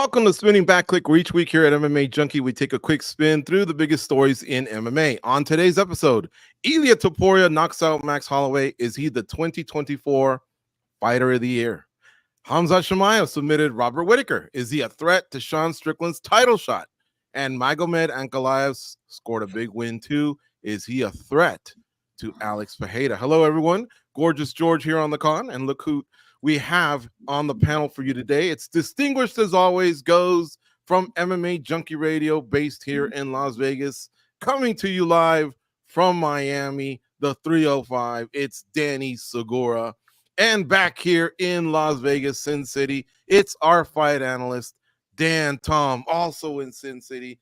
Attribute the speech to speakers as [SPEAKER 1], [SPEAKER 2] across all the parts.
[SPEAKER 1] Welcome to Spinning Back Clique, where each week here at MMA Junkie, we take a quick spin through the biggest stories in MMA. On today's episode, Ilia Topuria knocks out Max Holloway. Is he the 2024 Fighter of the Year? Khamzat Chimaev submitted Robert Whittaker. Is he a threat to Sean Strickland's title shot? And Magomed Ankalaev scored a big win too. Is he a threat to Alex Pereira? Hello, everyone. Gorgeous George here on the con, and look who we have on the panel for you today. It's distinguished as always, goes from MMA Junkie Radio, based here in Las Vegas, coming to you live from Miami, the 305. It's Danny Segura. And back here in Las Vegas, Sin City, it's our fight analyst, Dan Tom, also in Sin City.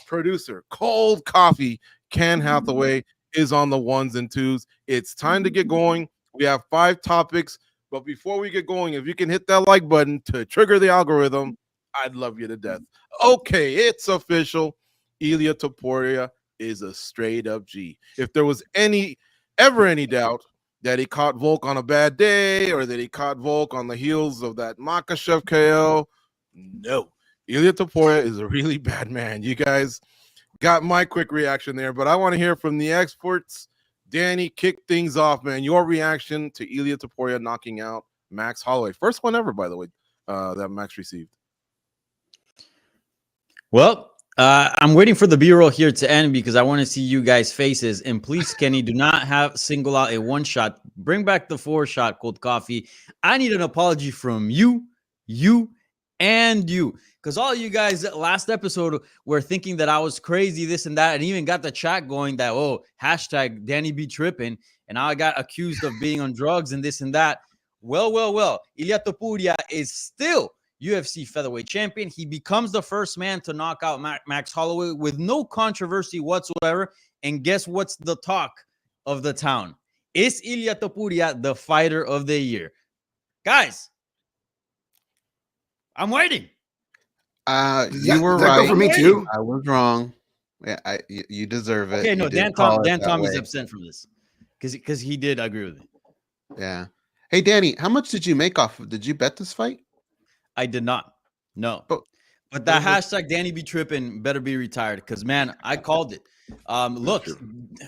[SPEAKER 1] Producer, Cold Coffee, Ken Hathaway is on the ones and twos. It's time to get going. We have 5 topics. But before we get going, if you can hit that like button to trigger the algorithm, I'd love you to death. Okay, it's official. Ilia Topuria is a straight up G. If there was ever any doubt that he caught Volk on a bad day or that he caught Volk on the heels of that Makhachev KO, no. Ilia Topuria is a really bad man. You guys got my quick reaction there, but I want to hear from the experts. Danny, kick things off, man. Your reaction to Ilia Topuria knocking out Max Holloway. First one ever, by the way, that Max received.
[SPEAKER 2] Well, I'm waiting for the B-roll here to end because I want to see you guys' faces. And please, Kenny, do not single out a one shot. Bring back the 4-shot, Cold Coffee. I need an apology from you, and you. Because all you guys last episode were thinking that I was crazy, this and that, and even got the chat going that, oh, hashtag Danny be tripping. And I got accused of being on drugs and this and that. Well. Ilia Topuria is still UFC featherweight champion. He becomes the first man to knock out Max Holloway with no controversy whatsoever. And guess what's the talk of the town? Is Ilia Topuria the fighter of the year? Guys, I'm waiting.
[SPEAKER 3] You were right. Go for me too. I was wrong. Yeah, you deserve it.
[SPEAKER 2] Okay, no, Dan Tom is absent from this because he did agree with it.
[SPEAKER 3] Yeah. Hey, Danny, how much did you make off of? Did you bet this fight?
[SPEAKER 2] I did not. No. But that hashtag Danny be tripping better be retired because, man, I called it. Look,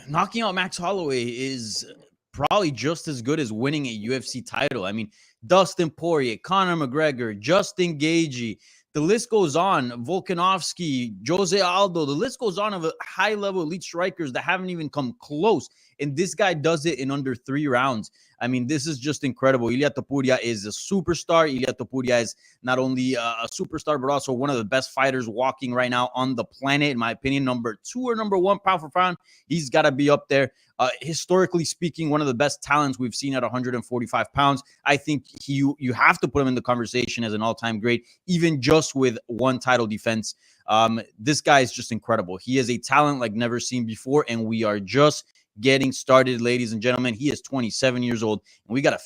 [SPEAKER 2] knocking out Max Holloway is probably just as good as winning a UFC title. I mean, Dustin Poirier, Conor McGregor, Justin Gaethje. The list goes on. Volkanovski, Jose Aldo. The list goes on of high-level elite strikers that haven't even come close. And this guy does it in under 3 rounds. I mean, this is just incredible. Ilia Topuria is a superstar. Ilia Topuria is not only a superstar, but also one of the best fighters walking right now on the planet. In my opinion, number 2 or number 1 pound for pound. He's got to be up there. Historically speaking, one of the best talents we've seen at 145 pounds. I think you have to put him in the conversation as an all-time great, even just with 1 title defense. This guy is just incredible. He is a talent like never seen before, and we are just getting started, ladies and gentlemen. He is 27 years old, and we got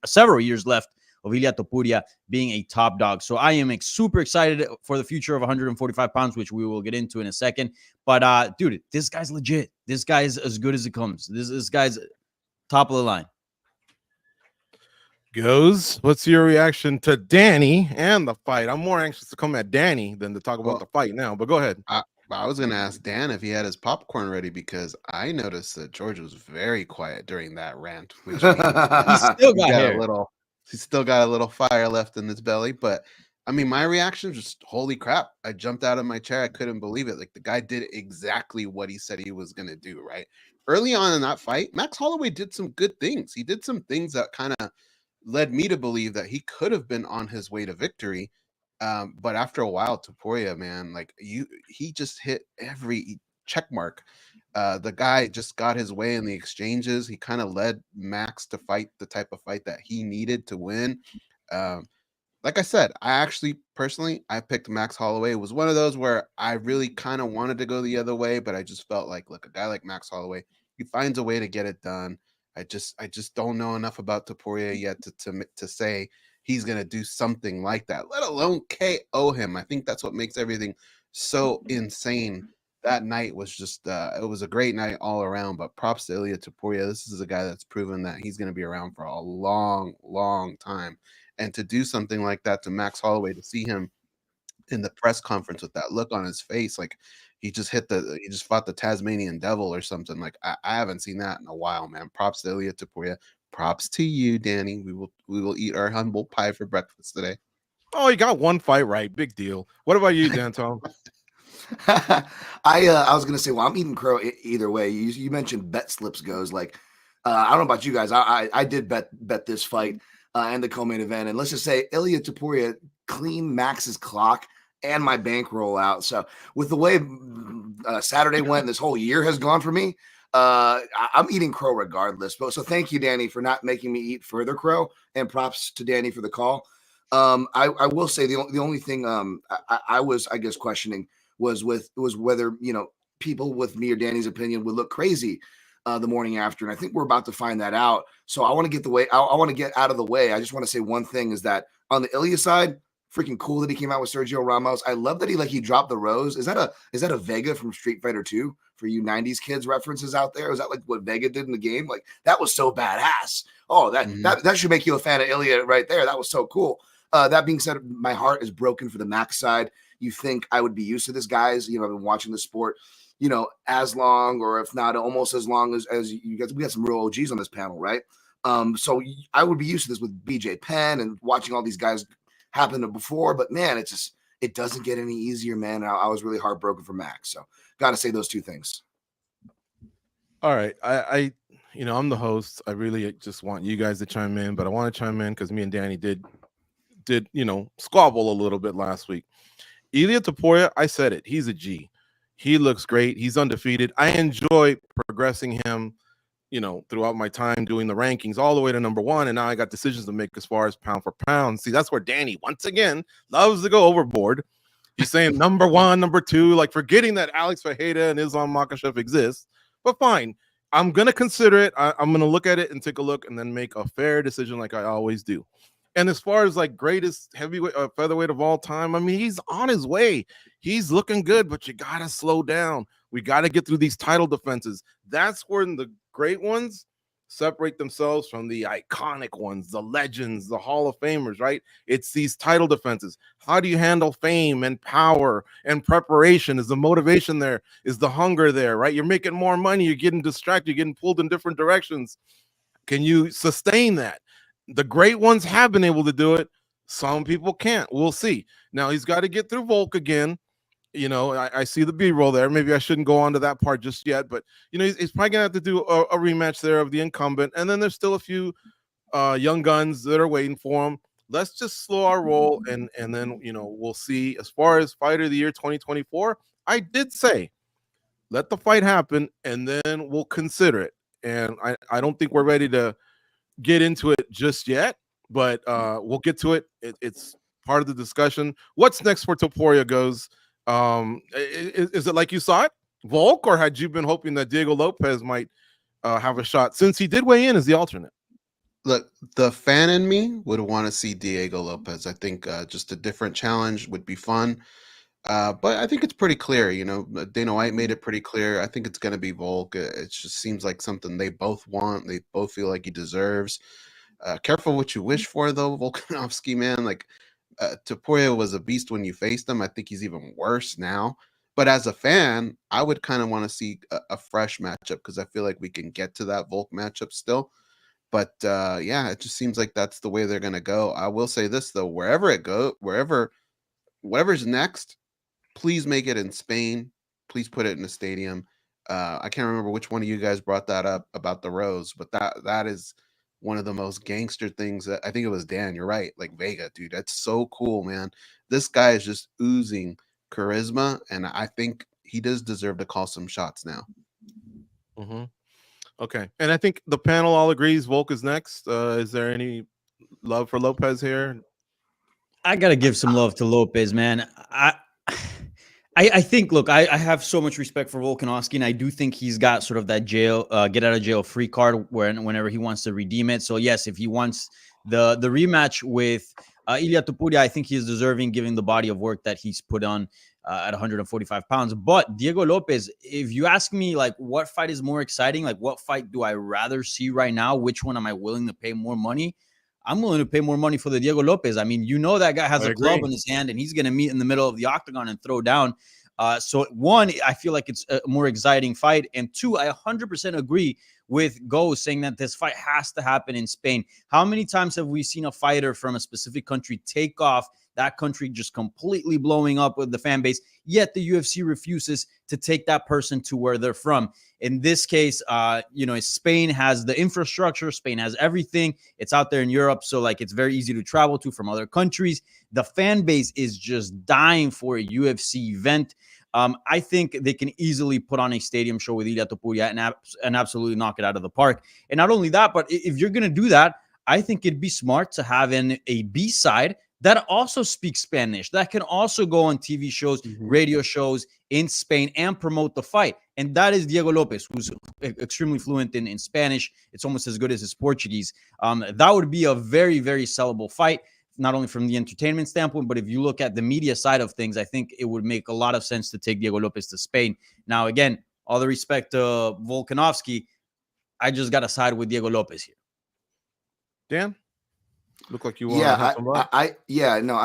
[SPEAKER 2] several years left of Ilia Topuria being a top dog. So I am super excited for the future of 145 pounds, which we will get into in a second. But, dude, this guy's legit. This guy is as good as it comes. This guy's top of the line.
[SPEAKER 1] Goes, what's your reaction to Danny and the fight? I'm more anxious to come at Danny than to talk about the fight now, but go ahead.
[SPEAKER 3] I was going to ask Dan if he had his popcorn ready because I noticed that George was very quiet during that rant. Which means he's still got a little fire left in his belly. But, I mean, my reaction was just, holy crap. I jumped out of my chair. I couldn't believe it. Like, the guy did exactly what he said he was going to do, right? Early on in that fight, Max Holloway did some good things. He did some things that kind of led me to believe that he could have been on his way to victory. But after a while, Topuria, man, like he just hit every check mark. The guy just got his way in the exchanges. He kind of led Max to fight the type of fight that he needed to win. Like I said, I picked Max Holloway. It was one of those where I really kind of wanted to go the other way, but I just felt like, look, a guy like Max Holloway, he finds a way to get it done. I just don't know enough about Topuria yet to say he's going to do something like that, let alone KO him. I think that's what makes everything so insane. That night was just, it was a great night all around, but props to Ilia Topuria. This is a guy that's proven that he's going to be around for a long, long time. And to do something like that to Max Holloway, to see him in the press conference with that look on his face, like he just fought the Tasmanian devil or something. Like I haven't seen that in a while, man. Props to Ilia Topuria. Props to you, Danny. We will eat our humble pie for breakfast today.
[SPEAKER 1] Oh, he got one fight right. Big deal. What about you, Dan Tom?
[SPEAKER 4] I was gonna say, well, I'm eating crow either way. You mentioned bet slips goes. Like, I don't know about you guys. I did bet this fight and the co-main event, and let's just say Ilia Topuria clean Max's clock and my bankroll out. So with the way Saturday went, and this whole year has gone for me, I'm eating crow regardless. But so thank you, Danny, for not making me eat further crow, and props to Danny for the call. I will say the only thing I was, I guess, questioning was whether, you know, people with me or Danny's opinion would look crazy the morning after, and I think we're about to find that out. So I want to get I want to get out of the way. I just want to say one thing is that on the Ilia side, freaking cool that he came out with Sergio Ramos. I love that he dropped the rose. Is that a Vega from Street Fighter 2 for you 90s kids references out there? Is that like what Vega did in the game? Like that was so badass. Oh, that should make you a fan of Ilia right there. That was so cool. That being said, my heart is broken for the Max side. You think I would be used to this, guys? You know, I've been watching the sport, you know, as long, or if not almost as long as you guys. We got some real OGs on this panel, right? So I would be used to this with BJ Penn and watching all these guys happen before, but man, it doesn't get any easier, man. I was really heartbroken for Max. So got to say those two things.
[SPEAKER 1] All right. I you know, I'm the host. I really just want you guys to chime in, but I want to chime in because me and Danny did, you know, squabble a little bit last week. Ilia Topuria, I said it. He's a G. He looks great. He's undefeated. I enjoy progressing him, you know, throughout my time doing the rankings all the way to number 1. And now I got decisions to make as far as pound for pound. See, that's where Danny, once again, loves to go overboard. He's saying number 1, number 2, like forgetting that Alex Fajeda and Islam Makhachev exist. But fine, I'm going to consider it. I'm going to look at it and take a look and then make a fair decision like I always do. And as far as like greatest heavyweight featherweight of all time, I mean, he's on his way. He's looking good, but you got to slow down. We got to get through these title defenses. That's when the great ones separate themselves from the iconic ones, the legends, the Hall of Famers, right? It's these title defenses. How do you handle fame and power and preparation? Is the motivation there? Is the hunger there, right? You're making more money. You're getting distracted. You're getting pulled in different directions. Can you sustain that? The great ones have been able to do it. Some people can't. We'll see. Now he's got to get through Volk again. You know, I see the B-roll there. Maybe I shouldn't go on to that part just yet, but you know, he's probably gonna have to do a rematch there of the incumbent. And then there's still a few young guns that are waiting for him. Let's just slow our roll, and then, you know, we'll see. As far as Fighter of the Year 2024, I did say let the fight happen, and then we'll consider it. And I don't think we're ready to get into it just yet, but we'll get to it. It's part of the discussion. What's next for Topuria goes? Is it like you saw it, Volk, or had you been hoping that Diego Lopez might have a shot since he did weigh in as the alternate?
[SPEAKER 3] Look, the fan in me would want to see Diego Lopez. I think just a different challenge would be fun. But I think it's pretty clear, you know, Dana White made it pretty clear. I think it's going to be Volk. It just seems like something they both want. They both feel like he deserves. Careful what you wish for, though, Volkanovski, man. Like, Topuria was a beast when you faced him. I think he's even worse now. But as a fan, I would kind of want to see a fresh matchup because I feel like we can get to that Volk matchup still. But yeah, it just seems like that's the way they're going to go. I will say this, though, whatever's next, please make it in Spain. Please put it in a stadium. I can't remember which one of you guys brought that up about the Rose, but that is one of the most gangster things that I think it was Dan. You're right. Like Vega, dude, that's so cool, man. This guy is just oozing charisma, and I think he does deserve to call some shots now.
[SPEAKER 1] Mm-hmm. Okay. And I think the panel all agrees Volk is next. Is there any love for Lopez here?
[SPEAKER 2] I got to give some love to Lopez, man. I think, look, I have so much respect for Volkanovski, and I do think he's got sort of that get out of jail free card whenever he wants to redeem it. So yes, if he wants the rematch with Ilia Topuria, I think he is deserving given the body of work that he's put on at 145 pounds. But Diego Lopez, if you ask me, like, what fight is more exciting? Like, what fight do I rather see right now? Which one am I willing to pay more money? I'm willing to pay more money for the Diego Lopez. I mean, you know, that guy has a glove in his hand and he's going to meet in the middle of the octagon and throw down. So one, I feel like it's a more exciting fight. And two, I 100% agree with Go saying that this fight has to happen in Spain. How many times have we seen a fighter from a specific country take off, that country just completely blowing up with the fan base, yet the UFC refuses to take that person to where they're from? In this case, you know, Spain has the infrastructure, Spain has everything. It's out there in Europe, so like it's very easy to travel to from other countries. The fan base is just dying for a UFC event. I think they can easily put on a stadium show with Ilia Topuria and absolutely knock it out of the park. And not only that, but if you're going to do that, I think it'd be smart to have a B-side that also speaks Spanish, that can also go on TV shows, radio shows in Spain and promote the fight. And that is Diego Lopez, who's extremely fluent in Spanish. It's almost as good as his Portuguese. That would be a very, very sellable fight, not only from the entertainment standpoint, but if you look at the media side of things, I think it would make a lot of sense to take Diego Lopez to Spain. Now, again, all the respect to Volkanovski, I just got to side with Diego Lopez here.
[SPEAKER 1] Dan? Look like you want to have some luck.
[SPEAKER 4] I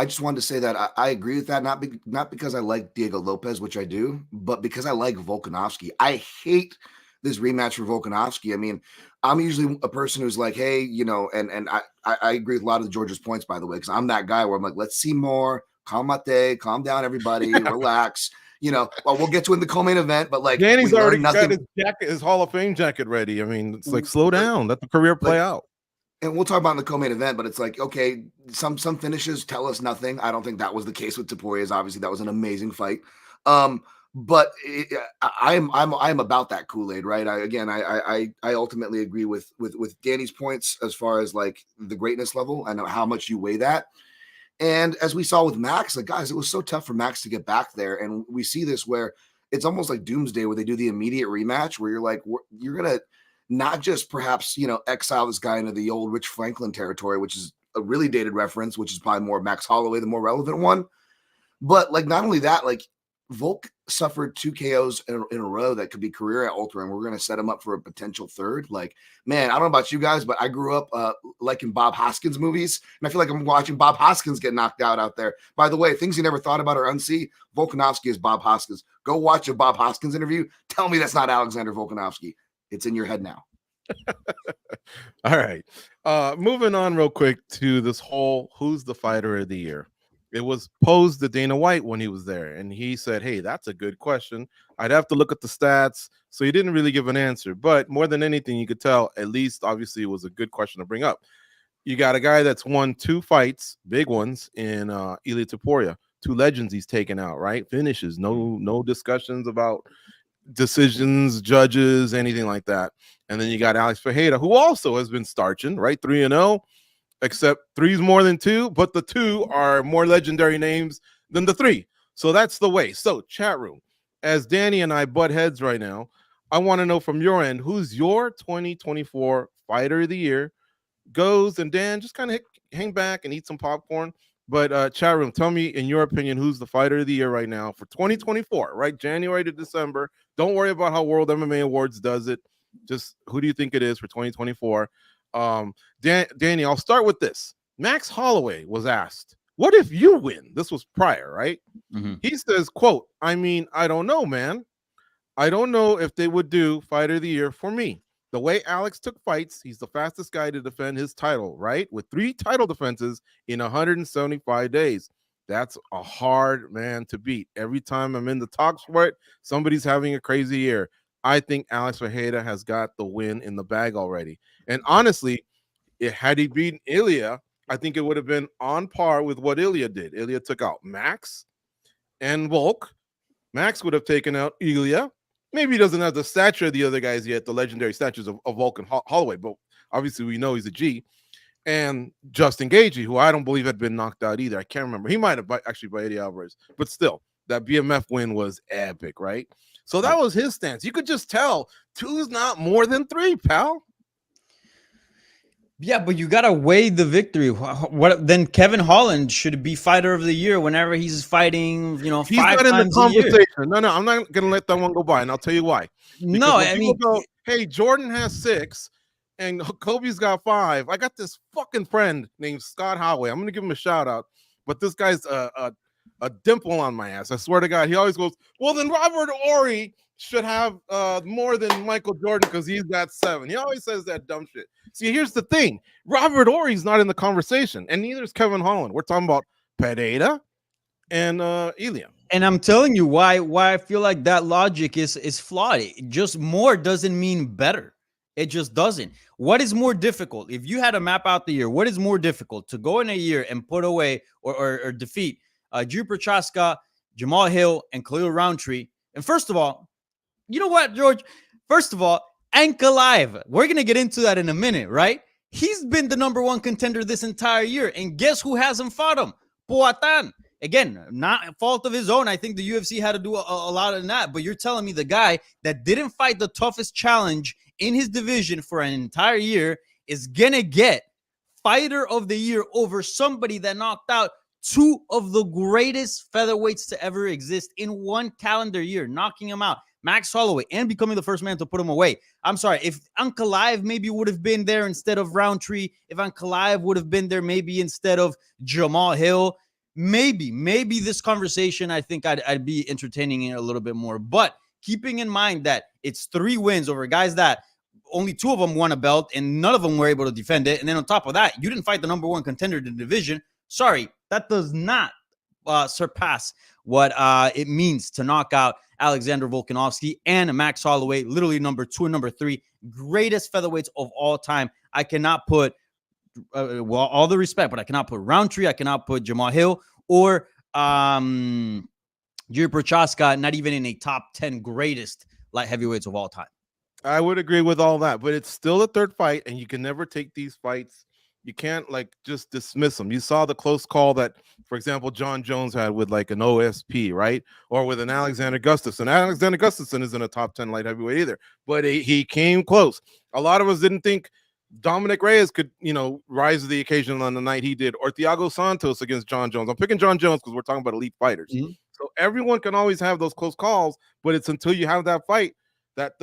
[SPEAKER 4] just wanted to say that I agree with that. Not because I like Diego Lopez, which I do, but because I like Volkanovski. I hate this rematch for Volkanovski. I mean, I'm usually a person who's like, hey, you know, and I agree with a lot of George's points, by the way, because I'm that guy where I'm like, let's see more. Calm down, everybody, relax. You know, well, we'll get to it in the co-main event, but like
[SPEAKER 1] Danny's already got his jacket, his Hall of Fame jacket ready. I mean, it's like slow down, let the career play out.
[SPEAKER 4] And we'll talk about in the co-main event, but it's like, okay, some finishes tell us nothing. I don't think that was the case with Topuria's. Obviously, that was an amazing fight. But I'm about that Kool-Aid, right? I ultimately agree with Danny's points as far as like the greatness level and how much you weigh that. And as we saw with Max, like guys, it was so tough for Max to get back there. And we see this where it's almost like Doomsday, where they do the immediate rematch, where you're like, you're gonna not just perhaps, you know, exile this guy into the old Rich Franklin territory, which is a really dated reference, which is probably more Max Holloway, the more relevant one. But like, not only that, like Volk suffered 2 KOs in a row that could be career altering. We're going to set him up for a potential third. Like, man, I don't know about you guys, but I grew up liking Bob Hoskins movies. And I feel like I'm watching Bob Hoskins get knocked out there. By the way, things you never thought about or unsee, Volkanovski is Bob Hoskins. Go watch a Bob Hoskins interview. Tell me that's not Alexander Volkanovski. It's in your head now.
[SPEAKER 1] All right. Moving on real quick to this whole who's the fighter of the year. It was posed to Dana White when he was there, and he said, hey, that's a good question. I'd have to look at the stats. So he didn't really give an answer. But more than anything, you could tell, at least, obviously, it was a good question to bring up. You got a guy that's won 2 fights, big ones, in Ilia Topuria. 2 legends he's taken out, right? Finishes. No discussions about decisions, judges, anything like that. And then you got Alex Fajeda, who also has been starching, right? 3-0, except 3's more than 2, but the 2 are more legendary names than the 3. So that's the way. So chat room, as Danny and I butt heads right now, I want to know from your end, who's your 2024 fighter of the year? Goes, and Dan, just kind of hang back and eat some popcorn. But chat room, tell me, in your opinion, who's the fighter of the year right now for 2024, right? January to December. Don't worry about how World MMA Awards does it. Just who do you think it is for 2024? Danny, I'll start with this. Max Holloway was asked, what if you win? This was prior, right? Mm-hmm. He says, quote, I mean, I don't know, man. I don't know if they would do fighter of the year for me. The way Alex took fights, he's the fastest guy to defend his title, right? With 3 title defenses in 175 days. That's a hard man to beat. Every time I'm in the talks for it, somebody's having a crazy year. I think Alex Fajeda has got the win in the bag already. And honestly, had he beaten Ilia, I think it would have been on par with what Ilia did. Ilia took out Max and Volk. Max would have taken out Ilia. Maybe he doesn't have the stature of the other guys yet, the legendary statures of Volk and Holloway, but obviously we know he's a G. And Justin Gaethje, who I don't believe had been knocked out either. I can't remember. He might have actually by Eddie Alvarez, but still, that BMF win was epic, right? So that was his stance. You could just tell 2's not more than 3, pal.
[SPEAKER 2] Yeah, but you gotta weigh the victory. What then? Kevin Holland should be fighter of the year whenever he's fighting. You know,
[SPEAKER 1] he's 5 not in times the conversation. No, I'm not gonna let that one go by, and I'll tell you why. Because I mean, go, hey, Jordan has 6, and Kobe's got 5. I got this fucking friend named Scott Holloway. I'm gonna give him a shout out, but this guy's a dimple on my ass. I swear to God. He always goes, well, then Robert Horry should have more than Michael Jordan because he's got 7. He always says that dumb shit. See, here's the thing. Robert Horry's not in the conversation, and neither is Kevin Holland. We're talking about Pereira and Ilia.
[SPEAKER 2] And I'm telling you why I feel like that logic is flawed. Just more doesn't mean better. It just doesn't. What is more difficult? If you had to map out the year, what is more difficult? To go in a year and put away or defeat Drew Prochaska, Jamal Hill, and Khalil Roundtree. And first of all, you know what, George? First of all, Ankalaev. We're going to get into that in a minute, right? He's been the #1 contender this entire year. And guess who hasn't fought him? Poatan. Again, not a fault of his own. I think the UFC had to do a lot of that. But you're telling me the guy that didn't fight the toughest challenge in his division for an entire year is going to get fighter of the year over somebody that knocked out 2 of the greatest featherweights to ever exist in 1 calendar year, knocking him out. Max Holloway, and becoming the first man to put him away. I'm sorry, if Ankalaev maybe would have been there instead of Roundtree, if Ankalaev would have been there maybe instead of Jamal Hill, maybe this conversation, I think I'd be entertaining it a little bit more. But keeping in mind that it's 3 wins over guys that only 2 of them won a belt and none of them were able to defend it. And then on top of that, you didn't fight the #1 contender in the division. Sorry, that does not surpass what it means to knock out Alexander Volkanovski and Max Holloway, literally #2 and #3 greatest featherweights of all time. I cannot put, well, all the respect, but I cannot put Roundtree, I cannot put Jamal Hill or Jiri Prochaska, not even in a top 10 greatest light heavyweights of all time.
[SPEAKER 1] I would agree with all that, but it's still a 3rd fight, and you can never take these fights. You can't just dismiss them. You saw the close call that, for example, John Jones had with an OSP, right? Or with an Alexander Gustafsson. Alexander Gustafsson isn't a top 10 light heavyweight either, but he came close. A lot of us didn't think Dominic Reyes could, rise to the occasion on the night he did, or Thiago Santos against John Jones. I'm picking John Jones because we're talking about elite fighters. Mm-hmm. So everyone can always have those close calls, but it's until you have that fight that,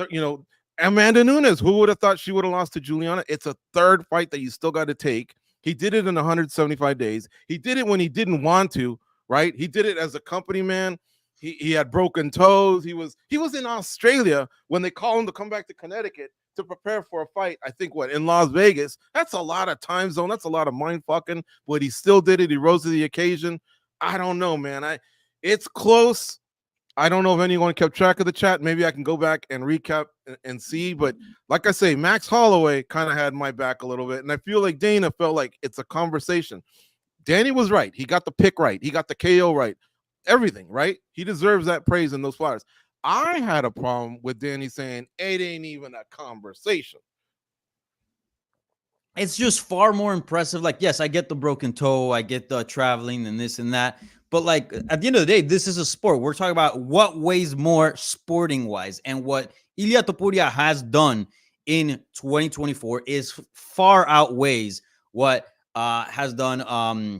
[SPEAKER 1] Amanda Nunes, who would have thought she would have lost to Juliana? It's a 3rd fight that you still got to take. He did it in 175 days. He did it when he didn't want to, right? He did it as a company man. He had broken toes. He was in Australia when they called him to come back to Connecticut to prepare for a fight. I think in Las Vegas. That's a lot of time zone. That's a lot of mind fucking, but he still did it. He rose to the occasion. I don't know, man. It's close. I don't know if anyone kept track of the chat. Maybe I can go back and recap and see. But like I say, Max Holloway kind of had my back a little bit. And I feel like Dana felt like it's a conversation. Danny was right. He got the pick right. He got the KO right. Everything, right? He deserves that praise in those flowers. I had a problem with Danny saying it ain't even a conversation.
[SPEAKER 2] It's just far more impressive. Yes, I get the broken toe. I get the traveling and this and that. But at the end of the day, this is a sport. We're talking about what weighs more sporting wise, and what Ilia Topuria has done in 2024 is far outweighs what has done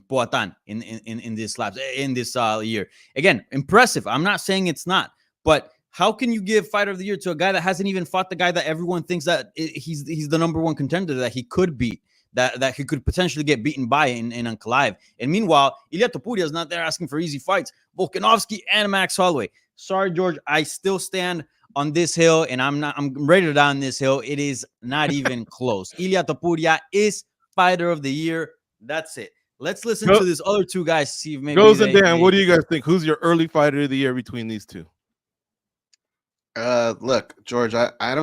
[SPEAKER 2] Poatan in this laps in this year. Again, impressive. I'm not saying it's not, but how can you give fighter of the year to a guy that hasn't even fought the guy that everyone thinks that he's the #1 contender that he could beat? That he could potentially get beaten by in Ankalaev. And meanwhile, Ilia Topuria is not there asking for easy fights. Volkanovski and Max Holloway. Sorry, George, I still stand on this hill, and I'm ready to die on this hill. It is not even close. Ilia Topuria is fighter of the year. That's it. Let's listen to this other 2 guys. See if maybe
[SPEAKER 1] Goes and Dan. What do you guys think? Who's your early fighter of the year between these 2?
[SPEAKER 3] Look, George, I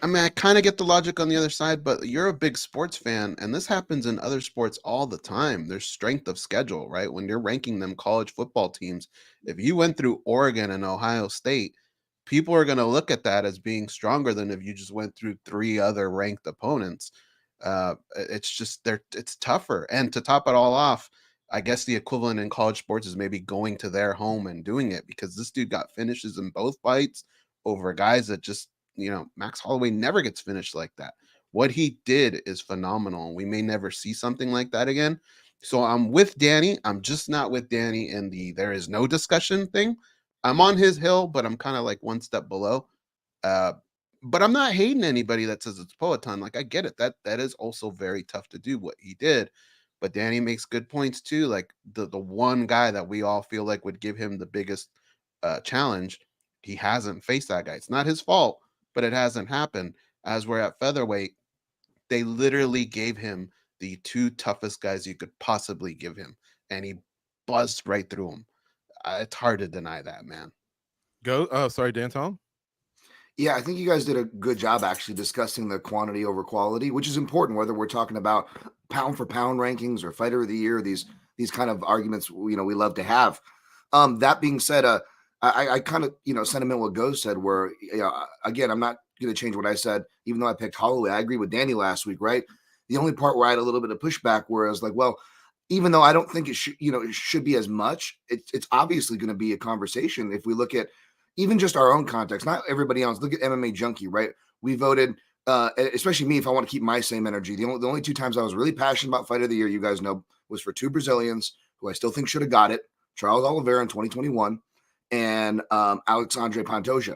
[SPEAKER 3] mean, I kind of get the logic on the other side, but you're a big sports fan, and this happens in other sports all the time. There's strength of schedule, right? When you're ranking them college football teams, if you went through Oregon and Ohio State, people are going to look at that as being stronger than if you just went through 3 other ranked opponents. It's tougher. And to top it all off, I guess the equivalent in college sports is maybe going to their home and doing it, because this dude got finishes in both fights over guys that just, Max Holloway never gets finished like that. What he did is phenomenal. We may never see something like that again. So I'm with Danny. I'm just not with Danny in the there is no discussion thing. I'm on his hill, but I'm kind of 1 step below. But I'm not hating anybody that says it's Poatan. Like, I get it. That is also very tough to do what he did. But Danny makes good points too. Like the one guy that we all feel like would give him the biggest challenge, he hasn't faced that guy. It's not his fault, but it hasn't happened. As we're at featherweight, they literally gave him the two toughest guys you could possibly give him, and he buzzed right through them. It's hard to deny that, man.
[SPEAKER 1] Go. Oh, sorry, Dan Tom.
[SPEAKER 4] Yeah, I think you guys did a good job actually discussing the quantity over quality, which is important, whether we're talking about pound for pound rankings or fighter of the year, these kind of arguments, we love to have. That being said, I kind of, sentiment what Go said, where, again, I'm not going to change what I said, even though I picked Holloway. I agree with Danny last week, right? The only part where I had a little bit of pushback, where I was like, well, even though I don't think it should, it should be as much, it's obviously going to be a conversation if we look at even just our own context, not everybody else. Look at MMA Junkie, right? We voted, especially me, if I want to keep my same energy. The only two times I was really passionate about Fight of the Year, you guys know, was for two Brazilians who I still think should have got it: Charles Oliveira in 2021 and Alexandre Pantoja.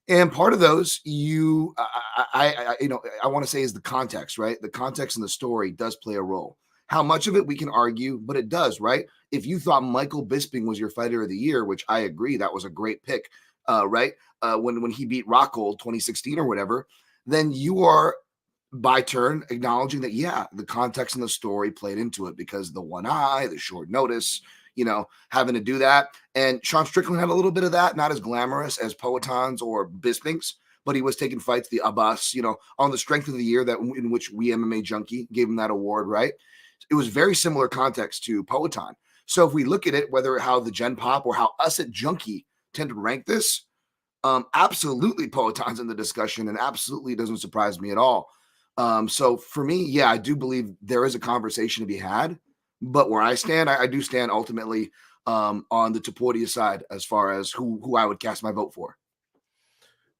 [SPEAKER 4] And part of those, I want to say is the context, right? The context and the story does play a role. How much of it we can argue, but it does, right? If you thought Michael Bisping was your fighter of the year, which I agree, that was a great pick, right? When he beat Rockhold 2016 or whatever, then you are by turn acknowledging that, yeah, the context and the story played into it, because the one eye, the short notice, having to do that. And Sean Strickland had a little bit of that, not as glamorous as Poatan's or Bisping's, but he was taking fights, the Abbas, on the strength of the year in which we MMA Junkie gave him that award, right? It was very similar context to Poatan. So if we look at it, whether how the Gen Pop or how us at Junkie tend to rank this, absolutely Poatan's in the discussion, and absolutely doesn't surprise me at all. So for me, yeah, I do believe there is a conversation to be had, but where I stand, I do stand ultimately on the Topuria side as far as who I would cast my vote for.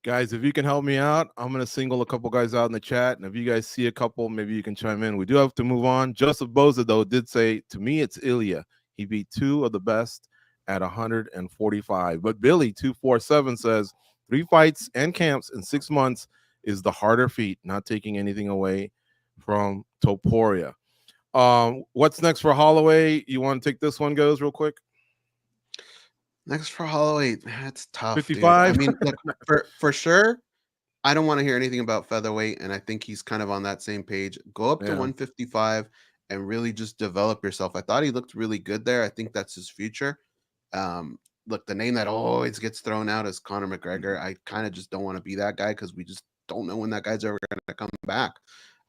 [SPEAKER 1] Guys, if you can help me out, I'm going to single a couple guys out in the chat. And if you guys see a couple, maybe you can chime in. We do have to move on. Joseph Boza, though, did say, to me, it's Ilia. He beat two of the best at 145. But Billy 247 says 3 fights and camps in 6 months is the harder feat, not taking anything away from Topuria. What's next for Holloway? You want to take this one, Goes, real quick?
[SPEAKER 3] Next for Holloway, that's tough.
[SPEAKER 1] 55.
[SPEAKER 3] Dude. I mean, look, for sure, I don't want to hear anything about featherweight, and I think he's kind of on that same page. Go up to 155 and really just develop yourself. I thought he looked really good there. I think that's his future. Look, the name that always gets thrown out is Conor McGregor. I kind of just don't want to be that guy, because we just don't know when that guy's ever going to come back.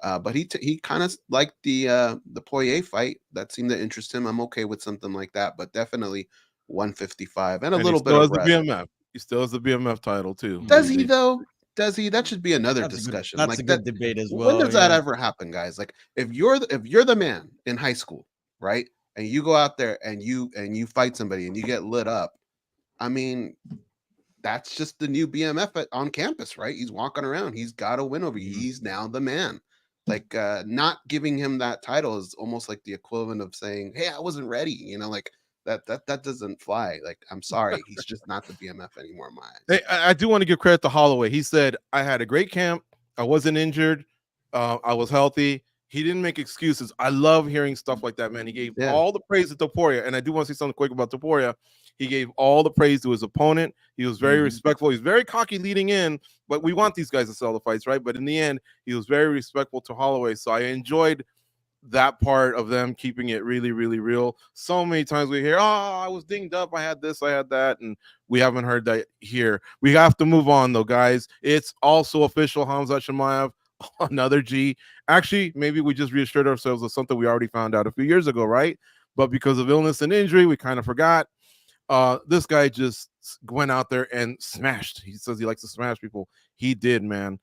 [SPEAKER 3] But he kind of liked the Poirier fight. That seemed to interest him. I'm okay with something like that, but definitely 155 and a little bit of rest.
[SPEAKER 1] BMF. He still has the BMF title too.
[SPEAKER 3] Does he though? Does he? That should be another discussion.
[SPEAKER 2] That's a good debate as well.
[SPEAKER 3] When does that ever happen, guys? Like, if you're the man in high school, right, and you go out there and you fight somebody and you get lit up, I mean, that's just the new BMF on campus, right? He's walking around. He's got to win over you. He's now the man. Like, not giving him that title is almost like the equivalent of saying, "Hey, I wasn't ready." Like. That doesn't fly. Like, I'm sorry, he's just not the BMF anymore in my eyes.
[SPEAKER 1] Hey, I do want to give credit to Holloway. He said, I had a great camp. I wasn't injured. I was healthy. He didn't make excuses. I love hearing stuff like that, man. He gave all the praise to Topuria. And I do want to say something quick about Topuria. He gave all the praise to his opponent. He was very respectful. He's very cocky leading in, but we want these guys to sell the fights, right? But in the end, he was very respectful to Holloway. So I enjoyed that part of them keeping it really, really real. So many times we hear, I was dinged up, I had this, I had that, and we haven't heard that here. We have to move on, though, guys. It's also official. Khamzat Chimaev, another G. Actually, maybe we just reassured ourselves of something we already found out a few years ago, right? But because of illness and injury, we kind of forgot. This guy just went out there and smashed. He says he likes to smash people. He did, man.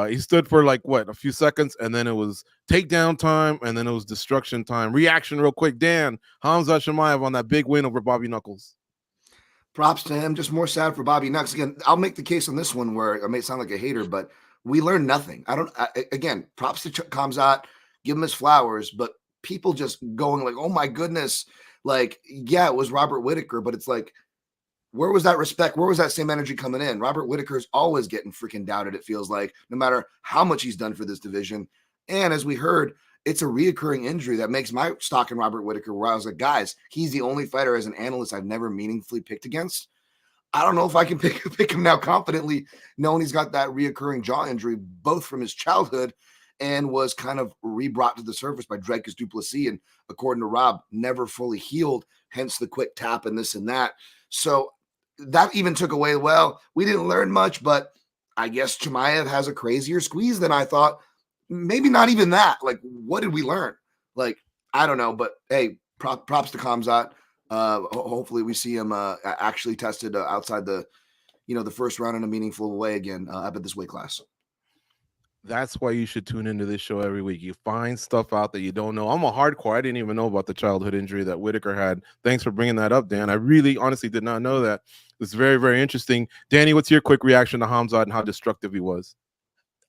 [SPEAKER 1] He stood for like a few seconds, and then it was takedown time, and then it was destruction time. Reaction real quick. Dan, Khamzat Chimaev on that big win over Bobby Knuckles.
[SPEAKER 4] Props to him. Just more sad for Bobby Knuckles. Again, I'll make the case on this one where I may sound like a hater, but we learned nothing. Again, props to Khamzat, give him his flowers, but people just going like, oh my goodness. Like, yeah, it was Robert Whittaker, but it's like, where was that respect? Where was that same energy coming in? Robert Whittaker's always getting freaking doubted, it feels like, no matter how much he's done for this division. And as we heard, it's a reoccurring injury that makes my stock in Robert Whittaker, where I was like, guys, he's the only fighter as an analyst I've never meaningfully picked against. I don't know if I can pick him now confidently, knowing he's got that reoccurring jaw injury, both from his childhood and was kind of re-brought to the surface by Dreykus du Plessis. And according to Rob, never fully healed, hence the quick tap and this and that. So that even took away, well, we didn't learn much, but I guess Chimaev has a crazier squeeze than I thought. Maybe not even that. Like, what did we learn? Like, I don't know, but hey, props to Khamzat. Hopefully we see him actually tested outside the first round in a meaningful way again up at this weight class.
[SPEAKER 1] That's why you should tune into this show every week. You find stuff out that you don't know. I'm a hardcore. I didn't even know about the childhood injury that Whittaker had. Thanks for bringing that up, Dan. I really honestly did not know that. It's very, very interesting. Danny, what's your quick reaction to Khamzat and how destructive he was?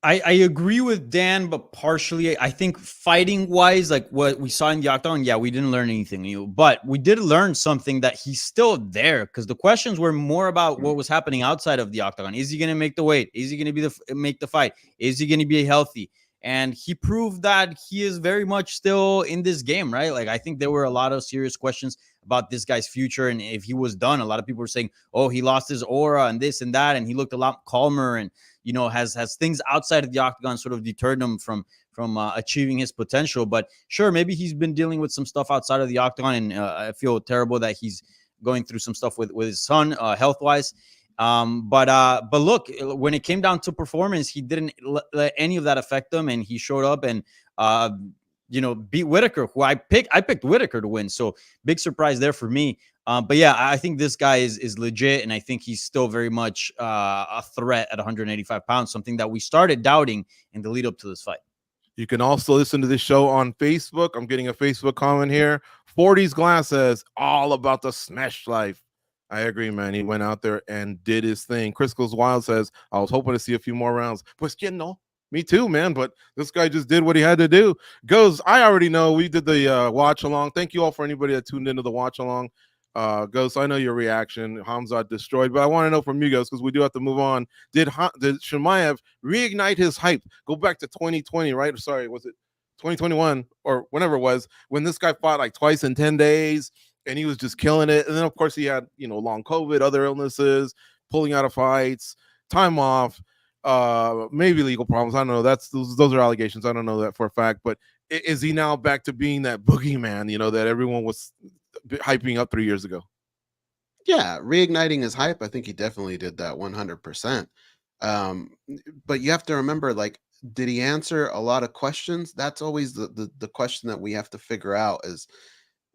[SPEAKER 2] I agree with Dan, but partially. I think fighting wise, like what we saw in the octagon, yeah, we didn't learn anything new, but we did learn something that he's still there, because the questions were more about what was happening outside of the octagon. Is he going to make the weight? Is he going to make the fight? Is he going to be healthy? And he proved that he is very much still in this game, right? Like, I think there were a lot of serious questions about this guy's future and if he was done. A lot of people were saying, oh, he lost his aura and this and that, and he looked a lot calmer, and has things outside of the octagon sort of deterred him from achieving his potential. But sure, maybe he's been dealing with some stuff outside of the octagon, and I feel terrible that he's going through some stuff with his son health wise. But look, when it came down to performance, he didn't let any of that affect him, and he showed up and beat Whittaker, who I picked Whittaker to win. So big surprise there for me. But yeah, I think this guy is legit, and I think he's still very much a threat at 185 pounds, something that we started doubting in the lead up to this fight.
[SPEAKER 1] You can also listen to this show on Facebook. I'm getting a Facebook comment here. 40's Glass says, all about the smash life. I agree, man. He went out there and did his thing. Crisco's Wild says, I was hoping to see a few more rounds. Pues que no. Me too, man. But this guy just did what he had to do. Goes, I already know. We did the watch along. Thank you all for anybody that tuned into the watch along. Ghost, I know your reaction. Khamzat destroyed, but I want to know from you guys, because we do have to move on. Did Chimaev reignite his hype? Go back to 2020, right? Sorry, was it 2021 or whenever it was, when this guy fought like twice in 10 days and he was just killing it? And then of course he had long COVID, other illnesses, pulling out of fights, time off, maybe legal problems. I don't know. Those are allegations. I don't know that for a fact. But is he now back to being that boogeyman, that everyone was hyping up 3 years ago?
[SPEAKER 3] Yeah, reigniting his hype. I think he definitely did that 100%. But you have to remember, like, did he answer a lot of questions? That's always the question that we have to figure out is,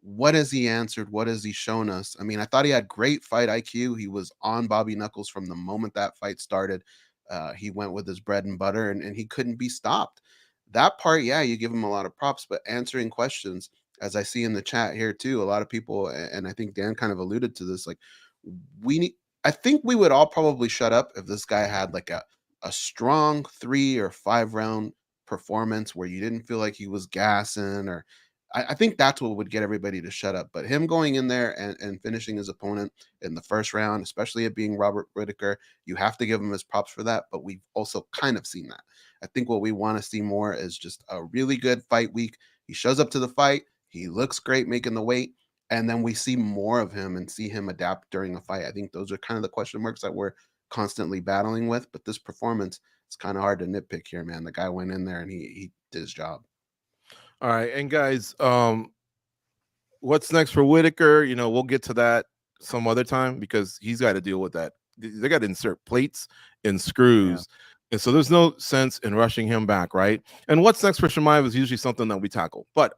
[SPEAKER 3] what has he answered? What has he shown us? I mean, I thought he had great fight IQ. He was on Bobby Knuckles from the moment that fight started. He went with his bread and butter, and he couldn't be stopped. That part, yeah, you give him a lot of props, but answering questions, as I see in the chat here too, a lot of people, and I think Dan kind of alluded to this, like, I think we would all probably shut up if this guy had like a strong 3 or 5 round performance where you didn't feel like he was gassing, or I think that's what would get everybody to shut up. But him going in there and finishing his opponent in the first round, especially it being Robert Whittaker, you have to give him his props for that. But we've also kind of seen that. I think what we want to see more is just a really good fight week. He shows up to the fight. He looks great making the weight, and then we see more of him and see him adapt during a fight. I think those are kind of the question marks that we're constantly battling with. But this performance, it's kind of hard to nitpick here, man. The guy went in there and he did his job.
[SPEAKER 1] All right, and guys, what's next for Whittaker? We'll get to that some other time, because he's got to deal with that. They got to insert plates and screws. Yeah. And so there's no sense in rushing him back, right? And what's next for Chimaev is usually something that we tackle. But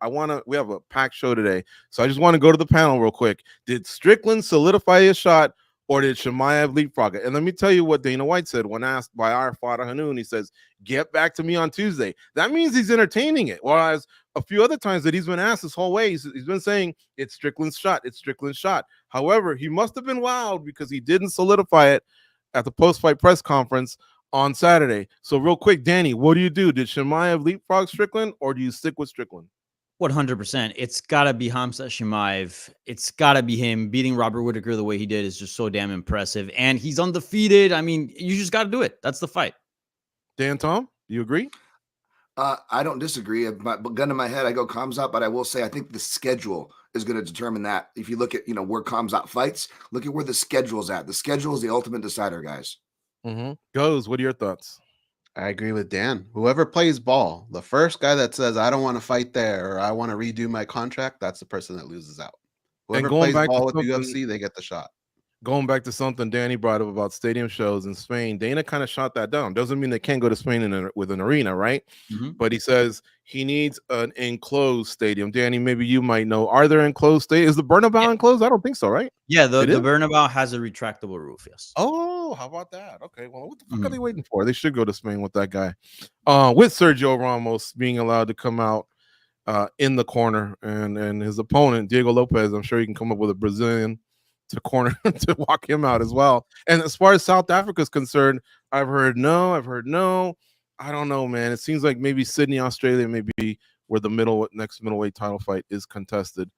[SPEAKER 1] we have a packed show today, so I just want to go to the panel real quick. Did Strickland solidify his shot, or did Chimaev leapfrog it? And let me tell you what Dana White said when asked by our Fada Hanoun. He says, get back to me on Tuesday. That means he's entertaining it. Whereas a few other times that he's been asked this whole way, he's been saying, it's Strickland's shot. It's Strickland's shot. However, he must have been wowed because he didn't solidify it at the post-fight press conference on Saturday. So real quick, Danny, what do you do? Did Chimaev leapfrog Strickland, or do you stick with Strickland?
[SPEAKER 2] 100%. It's got to be Khamzat Chimaev. It's got to be him. Beating Robert Whittaker the way he did is just so damn impressive. And he's undefeated. I mean, you just got to do it. That's the fight.
[SPEAKER 1] Dan, Tom, do you agree?
[SPEAKER 4] I don't disagree. But gun to my head, I go Khamzat, but I will say I think the schedule is going to determine that. If you look at, where Khamzat fights, look at where the schedule's at. The schedule is the ultimate decider, guys.
[SPEAKER 1] Goes, what are your thoughts?
[SPEAKER 3] I agree with Dan. Whoever plays ball, the first guy that says, I don't want to fight there, or I want to redo my contract, that's the person that loses out. Whoever plays ball with the UFC, they get the shot.
[SPEAKER 1] Going back to something Danny brought up about stadium shows in Spain, Dana kind of shot that down. Doesn't mean they can't go to Spain with an arena, right? But he says he needs an enclosed stadium. Danny, maybe you might know. Are there enclosed stadiums? Is the Bernabeu enclosed? I don't think so, right?
[SPEAKER 2] Yeah, the Bernabeu has a retractable roof, yes.
[SPEAKER 1] Oh, how about that? Okay, well, what the fuck are they waiting for? They should go to Spain with that guy. With Sergio Ramos being allowed to come out in the corner and his opponent, Diego Lopez, I'm sure he can come up with a Brazilian to corner to walk him out as well. And as far as South Africa is concerned, I've heard no. I don't know, man. It seems like maybe Sydney, Australia, maybe where the next middleweight title fight is contested.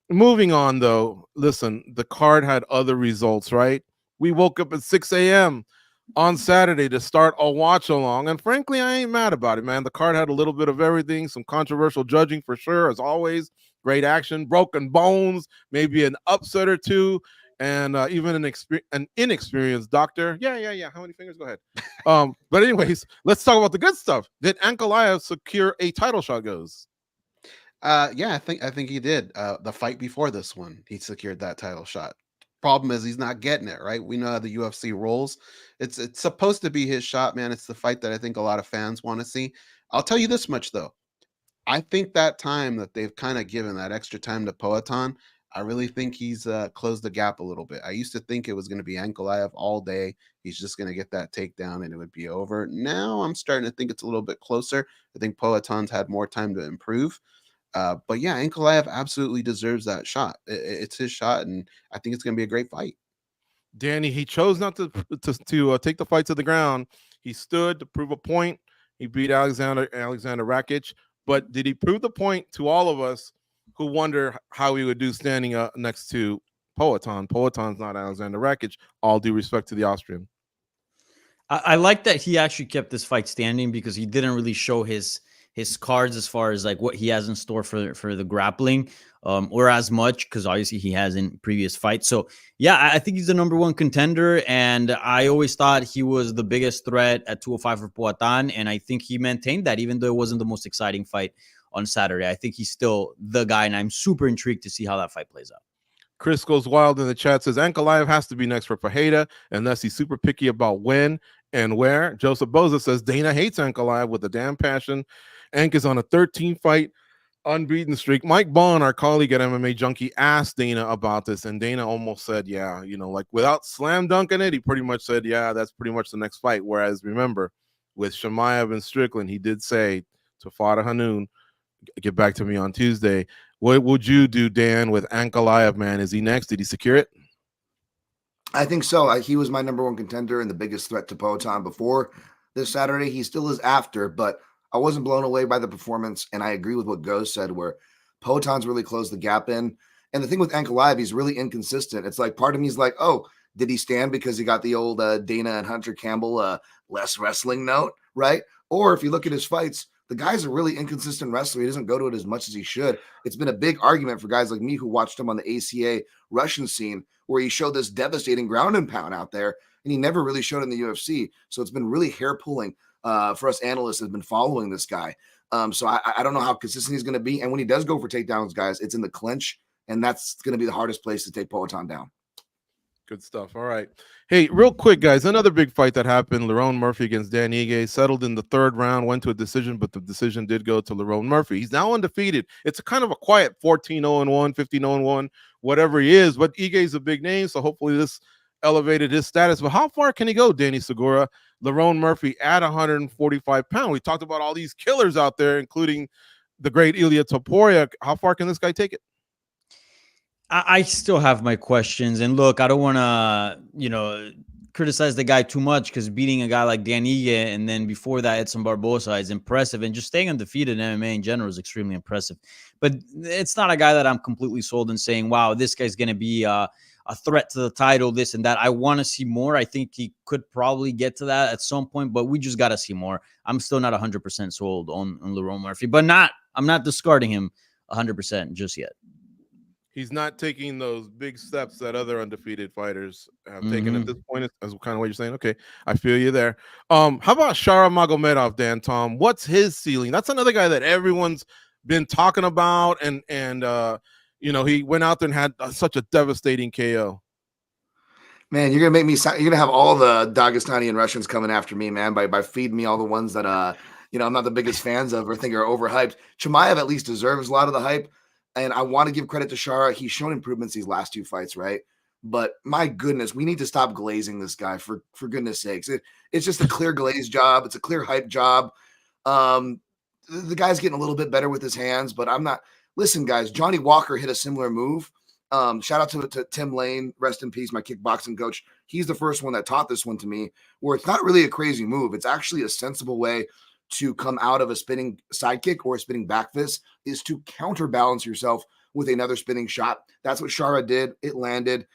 [SPEAKER 1] Moving on, though, listen, the card had other results, right? We woke up at 6 a.m. on Saturday to start a watch along, and frankly, I ain't mad about it, man. The card had a little bit of everything, some controversial judging for sure, as always. Great action, broken bones, maybe an upset or two, and even an inexperienced doctor. Yeah. How many fingers? Go ahead. But anyways, let's talk about the good stuff. Did Ankalaev secure a title shot, Goes?
[SPEAKER 3] Yeah, I think he did. The fight before this one, he secured that title shot. Problem is he's not getting it, right? We know how the UFC rolls. It's supposed to be his shot, man. It's the fight that I think a lot of fans want to see. I'll tell you this much, though. I think that time that they've kind of given, that extra time to Poatan, I really think he's closed the gap a little bit. I used to think it was going to be Ankalaev all day. He's just going to get that takedown and it would be over. Now I'm starting to think it's a little bit closer. I think Poatan's had more time to improve. But yeah, Ankalaev absolutely deserves that shot. It's his shot, and I think it's going to be a great fight.
[SPEAKER 1] Danny, he chose not to take the fight to the ground. He stood to prove a point. He beat Alexander Rakic. But did he prove the point to all of us who wonder how he would do standing up next to Poatan? Poatan's not Alexander Rakic, all due respect to the Austrian.
[SPEAKER 2] I like that he actually kept this fight standing because he didn't really show his cards as far as like what he has in store for the grappling or as much, because obviously he has in previous fights. So yeah, I think he's the number one contender, and I always thought he was the biggest threat at 205 for Poatan, and I think he maintained that even though it wasn't the most exciting fight on Saturday. I think he's still the guy, and I'm super intrigued to see how that fight plays out.
[SPEAKER 1] Chris Goes Wild in the chat says Ankalaev has to be next for Fajeda unless he's super picky about when and where. Joseph Boza says Dana hates Ankalaev with a damn passion. Ank is on a 13-fight unbeaten streak. Mike Bond, our colleague at MMA Junkie, asked Dana about this, and Dana almost said, yeah, like without slam dunking it, he pretty much said, yeah, that's pretty much the next fight. Whereas remember, with Chimaev and Strickland, he did say to Fada Hanoun, get back to me on Tuesday. What would you do, Dan, with Ankalaev, man? Is he next? Did he secure it?
[SPEAKER 4] I think so. He was my number one contender and the biggest threat to Poatan before this Saturday. He still is after, but I wasn't blown away by the performance, and I agree with what Goes said, where Poatan's really closed the gap in. And the thing with Ankalaev, he's really inconsistent. It's like part of me is like, oh, did he stand because he got the old Dana and Hunter Campbell less wrestling note, right? Or if you look at his fights, the guy's a really inconsistent wrestler. He doesn't go to it as much as he should. It's been a big argument for guys like me who watched him on the ACA Russian scene, where he showed this devastating ground and pound out there, and he never really showed in the UFC. So it's been really hair-pulling for us analysts that have been following this guy. So I don't know how consistent he's going to be. And when he does go for takedowns, guys, it's in the clinch, and that's going to be the hardest place to take Poatan down.
[SPEAKER 1] Good stuff. All right. Hey, real quick, guys, another big fight that happened, Lerone Murphy against Dan Ige, settled in the third round, went to a decision, but the decision did go to Lerone Murphy. He's now undefeated. It's a kind of a quiet 14-0-1, 15-0-1, whatever he is, but Ige's a big name, so hopefully this elevated his status. But how far can he go, Danny Segura? Lerone Murphy at 145 pounds. We talked about all these killers out there, including the great Ilia Topuria. How far can this guy take it?
[SPEAKER 2] I still have my questions. And look, I don't want to, criticize the guy too much because beating a guy like Dan Ige and then before that Edson Barbosa is impressive, and just staying undefeated in MMA in general is extremely impressive. But it's not a guy that I'm completely sold in saying, wow, this guy's going to be a threat to the title, this and that. I want to see more. I think he could probably get to that at some point, but we just got to see more. I'm still not 100% sold on Lerone Murphy, but I'm not discarding him 100% just yet.
[SPEAKER 1] He's not taking those big steps that other undefeated fighters have taken at this point. As kind of what you're saying. Okay, I feel you there. How about Shara Magomedov, Dan Tom? What's his ceiling? That's another guy that everyone's been talking about, and he went out there and had such a devastating KO.
[SPEAKER 4] Man, you're gonna make me. You're gonna have all the Dagestani and Russians coming after me, man, by feeding me all the ones that I'm not the biggest fans of or think are overhyped. Chimaev at least deserves a lot of the hype. And I want to give credit to Shara. He's shown improvements these last two fights, right? But my goodness, we need to stop glazing this guy for goodness sakes. It's just a clear glaze job. It's a clear hype job. The guy's getting a little bit better with his hands, but I'm not. Listen, guys, Johnny Walker hit a similar move. Shout out to Tim Lane, rest in peace, my kickboxing coach. He's the first one that taught this one to me, where it's not really a crazy move. It's actually a sensible way to come out of a spinning sidekick or a spinning back fist, is to counterbalance yourself with another spinning shot. That's what Shara did. It landed.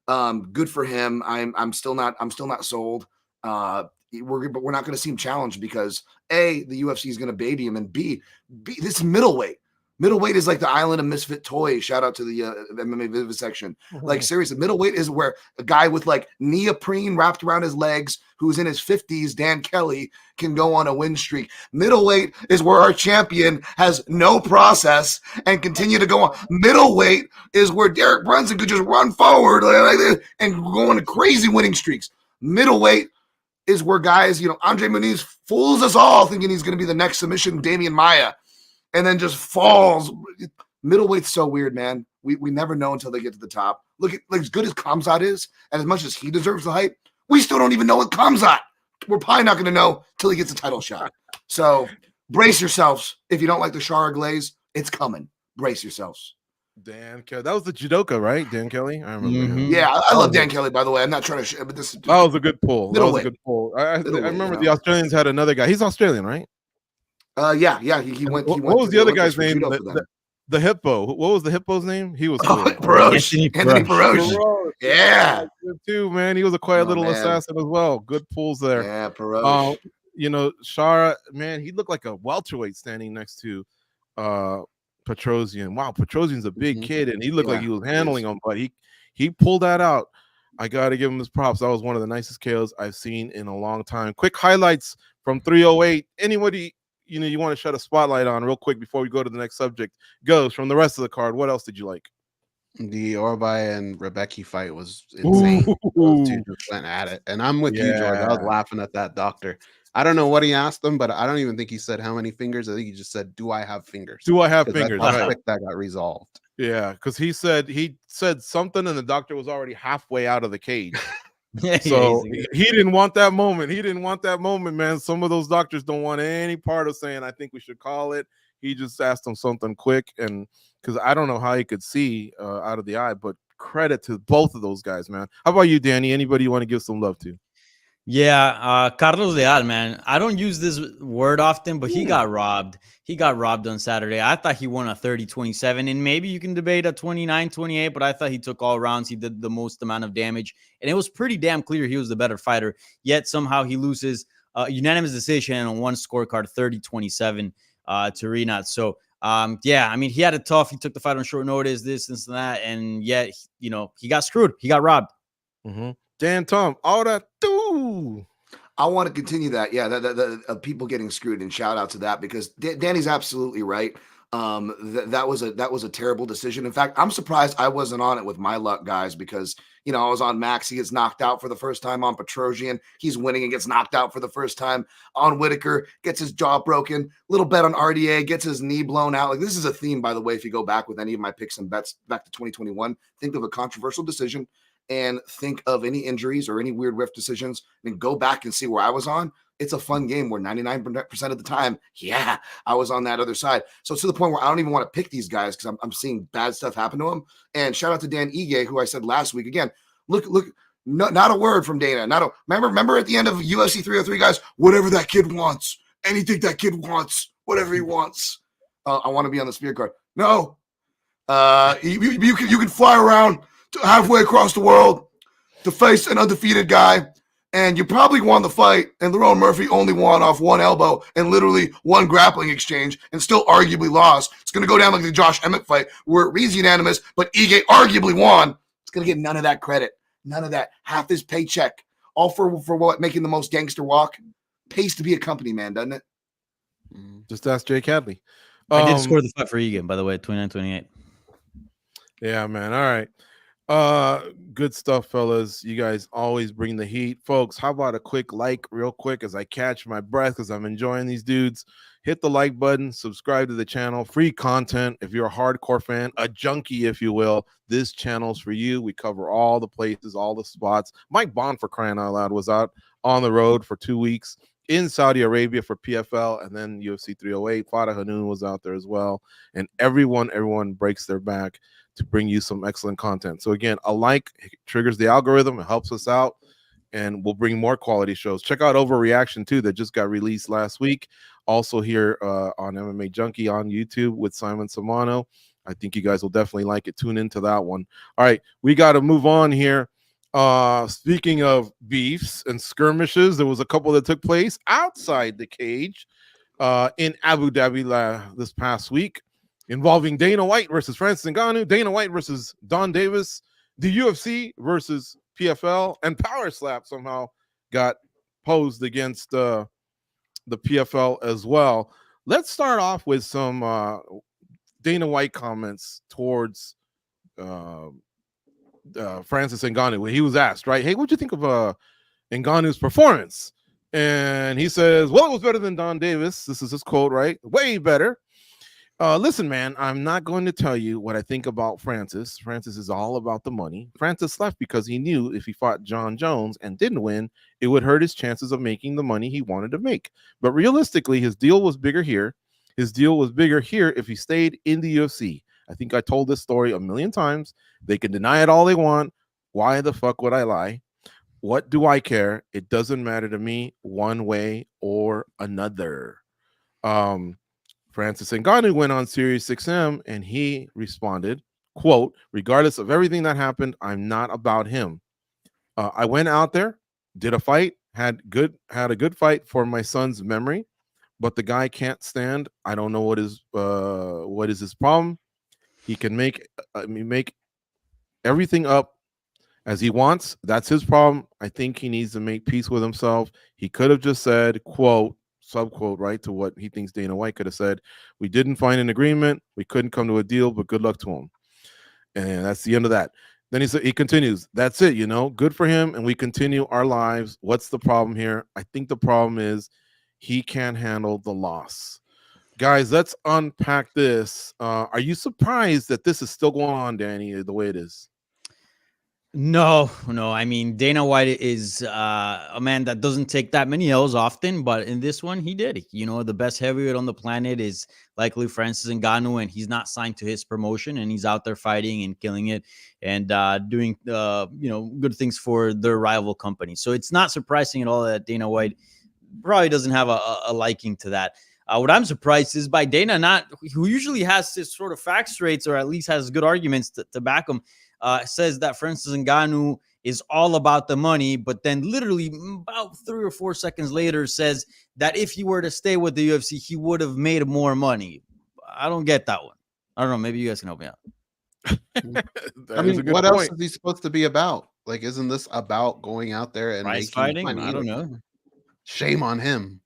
[SPEAKER 4] Good for him. I'm still not sold. But we're not going to see him challenged because A, the UFC is going to baby him, and B, this is middleweight. Middleweight is like the island of misfit toys. Shout out to the MMA vivisection. Like, seriously, middleweight is where a guy with like neoprene wrapped around his legs, who's in his 50s, Dan Kelly, can go on a win streak. Middleweight is where our champion has no process and continue to go on. Middleweight is where Derek Brunson could just run forward and go on crazy winning streaks. Middleweight is where guys, Andre Muniz fools us all thinking he's going to be the next submission Damian Maia, and then just falls. Middleweight's so weird, man. We never know until they get to the top. Look at as good as Khamzat is, and as much as he deserves the hype, we still don't even know what Khamzat. We're probably not going to know till he gets a title shot. So brace yourselves. If you don't like the Shara glaze, it's coming. Brace yourselves.
[SPEAKER 1] Dan Kelly. That was the judoka, right? Dan Kelly? I remember him.
[SPEAKER 4] Yeah, I love Dan Kelly, by the way. I'm not trying to but this
[SPEAKER 1] that was a good pull. That was a good pull. I remember the Australians had another guy. He's Australian, right?
[SPEAKER 4] Yeah. He went.
[SPEAKER 1] What was the other guy's name? The hippo. What was the hippo's name? He was cool.
[SPEAKER 4] Anthony Perosh. Yeah,
[SPEAKER 1] good too, man. He was a quiet little assassin as well. Good pulls there.
[SPEAKER 4] Yeah, Perosh.
[SPEAKER 1] Shara, man, he looked like a welterweight standing next to Petrosian. Wow, Petrosian's a big kid, and he looked like he was handling him, but he pulled that out. I gotta give him his props. That was one of the nicest KOs I've seen in a long time. Quick highlights from 308. Anybody you want to shed a spotlight on real quick before we go to the next subject goes from the rest of the card. What else did you like?
[SPEAKER 3] The Orbay and Rebecca fight was insane. Those two just went at it. And I'm with you, George. I was laughing at that doctor. I don't know what he asked them, but I don't even think he said how many fingers. I think he just said, do I have fingers?
[SPEAKER 1] Do I have fingers?
[SPEAKER 3] How quick that got resolved.
[SPEAKER 1] Yeah, because he said something and the doctor was already halfway out of the cage. He didn't want that moment. He didn't want that moment, man. Some of those doctors don't want any part of saying, I think we should call it. He just asked him something quick, and because I don't know how he could see out of the eye, but credit to both of those guys, man. How about you, Danny? Anybody you want to give some love to?
[SPEAKER 2] Yeah, Carlos Leal, man. I don't use this word often, but he got robbed. He got robbed on Saturday. I thought he won a 30-27, and maybe you can debate a 29-28, but I thought he took all rounds. He did the most amount of damage, and it was pretty damn clear he was the better fighter, yet somehow he loses unanimous decision on one scorecard, 30-27 to Renat. So, yeah, I mean, he had it tough. He took the fight on short notice, this and that, and yet, he got screwed. He got robbed.
[SPEAKER 1] Dan Tom, all that too.
[SPEAKER 4] I want to continue that. Yeah, the people getting screwed, and shout out to that, because Danny's absolutely right. That was a terrible decision. In fact, I'm surprised I wasn't on it with my luck, guys, because I was on Max. He gets knocked out for the first time. On Petrosian, he's winning and gets knocked out for the first time. On Whittaker, gets his jaw broken. Little bet on RDA, gets his knee blown out. Like, this is a theme, by the way. If you go back with any of my picks and bets back to 2021, think of a controversial decision and think of any injuries or any weird whiff decisions, and go back and see where I was on. It's a fun game where 99% of the time, I was on that other side. So to the point where I don't even want to pick these guys because I'm seeing bad stuff happen to them. And shout out to Dan Ige, who I said last week. Again, look, No, not a word from Dana. Remember at the end of UFC 303, guys, whatever that kid wants, anything that kid wants, whatever he wants. I want to be on the spear card. No, you can fly around to halfway across the world to face an undefeated guy, and you probably won the fight. And Lerone Murphy only won off one elbow and literally one grappling exchange, and still arguably lost. It's going to go down like the Josh Emmett fight, where it reads unanimous, but Ige arguably won. It's going to get none of that credit. None of that. Half his paycheck. All for what? Making the most gangster walk? Pays to be a company, man, doesn't it?
[SPEAKER 1] Just ask Jay Cadley.
[SPEAKER 2] I did score the fight for Egan, by the way, 29-28.
[SPEAKER 1] Yeah, man. All right. Good stuff, fellas. You guys always bring the heat. Folks, how about a quick like real quick as I catch my breath because I'm enjoying these dudes. Hit the like button, subscribe to the channel, free content. If you're a hardcore fan, a junkie, if you will, this channel's for you. We cover all the places, all the spots. Mike Bond, for crying out loud, was out on the road for 2 weeks in Saudi Arabia for PFL, and then UFC 308. Fada Hanoun was out there as well. And everyone breaks their back to bring you some excellent content. So again, a like triggers the algorithm. It helps us out, and we'll bring more quality shows. Check out Overreaction too, that just got released last week. Also here on MMA Junkie on YouTube with Simon Samano. I think you guys will definitely like it. Tune into that one. All right, we got to move on here. Speaking of beefs and skirmishes, there was a couple that took place outside the cage in Abu Dhabi this past week, involving Dana White versus Francis Ngannou, Dana White versus Don Davis, the UFC versus PFL, and Power Slap somehow got posed against the PFL as well. Let's start off with some Dana White comments towards Francis Ngannou when he was asked, right, hey, what'd you think of Ngannou's performance? And he says, well, it was better than Don Davis. This is his quote, right? Way better. Listen, man, I'm not going to tell you what I think about Francis. Francis is all about the money. Francis left because he knew if he fought John Jones and didn't win, it would hurt his chances of making the money he wanted to make. But realistically, his deal was bigger here. His deal was bigger here if he stayed in the UFC. I think I told this story a million times. They can deny it all they want. Why the fuck would I lie? What do I care? It doesn't matter to me one way or another. Francis Ngannou went on Sirius XM and he responded, quote, regardless of everything that happened, I'm not about him. I went out there, did a fight, had a good fight for my son's memory, but the guy can't stand. I don't know what is his problem. He can make everything up as he wants. That's his problem. I think he needs to make peace with himself. He could have just said, quote, subquote, right, to what he thinks Dana White could have said. We didn't find an agreement. We couldn't come to a deal, but good luck to him. And that's the end of that. Then he continues, that's it, good for him. And we continue our lives. What's the problem here? I think the problem is he can't handle the loss. Guys, let's unpack this. Are you surprised that this is still going on, Danny, the way it is?
[SPEAKER 2] No. I mean, Dana White is a man that doesn't take that many L's often, but in this one, he did. The best heavyweight on the planet is likely Francis Ngannou, and he's not signed to his promotion, and he's out there fighting and killing it and doing, good things for their rival company. So it's not surprising at all that Dana White probably doesn't have a liking to that. What I'm surprised is by Dana, who usually has this sort of facts rates, or at least has good arguments to back him. Says that Francis Ngannou is all about the money, but then literally about 3 or 4 seconds later says that if he were to stay with the UFC, he would have made more money. I don't get that one. I don't know. Maybe you guys can help me out.
[SPEAKER 3] I mean, what else is he supposed to be about? Like, isn't this about going out there and
[SPEAKER 2] prize
[SPEAKER 3] making
[SPEAKER 2] fighting?
[SPEAKER 3] money?
[SPEAKER 2] I don't know.
[SPEAKER 3] Shame on him.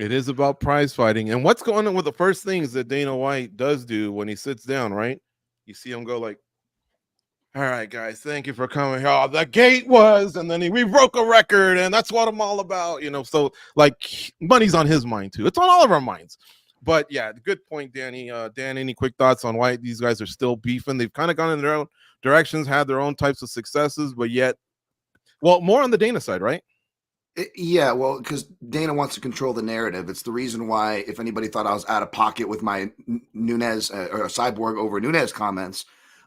[SPEAKER 1] It is about prize fighting. And what's going on with the first things that Dana White does do when he sits down, right? You see him go like, all right, guys, thank you for coming. Oh, the gate was, and then we broke a record, and that's what I'm all about, So, like, money's on his mind, too. It's on all of our minds. But, yeah, good point, Danny. Dan, any quick thoughts on why these guys are still beefing? They've kind of gone in their own directions, had their own types of successes, but yet, well, more on the Dana side, right?
[SPEAKER 4] Yeah, well, because Dana wants to control the narrative. It's the reason why, if anybody thought I was out of pocket with my Nunes or Cyborg over Nunes comments,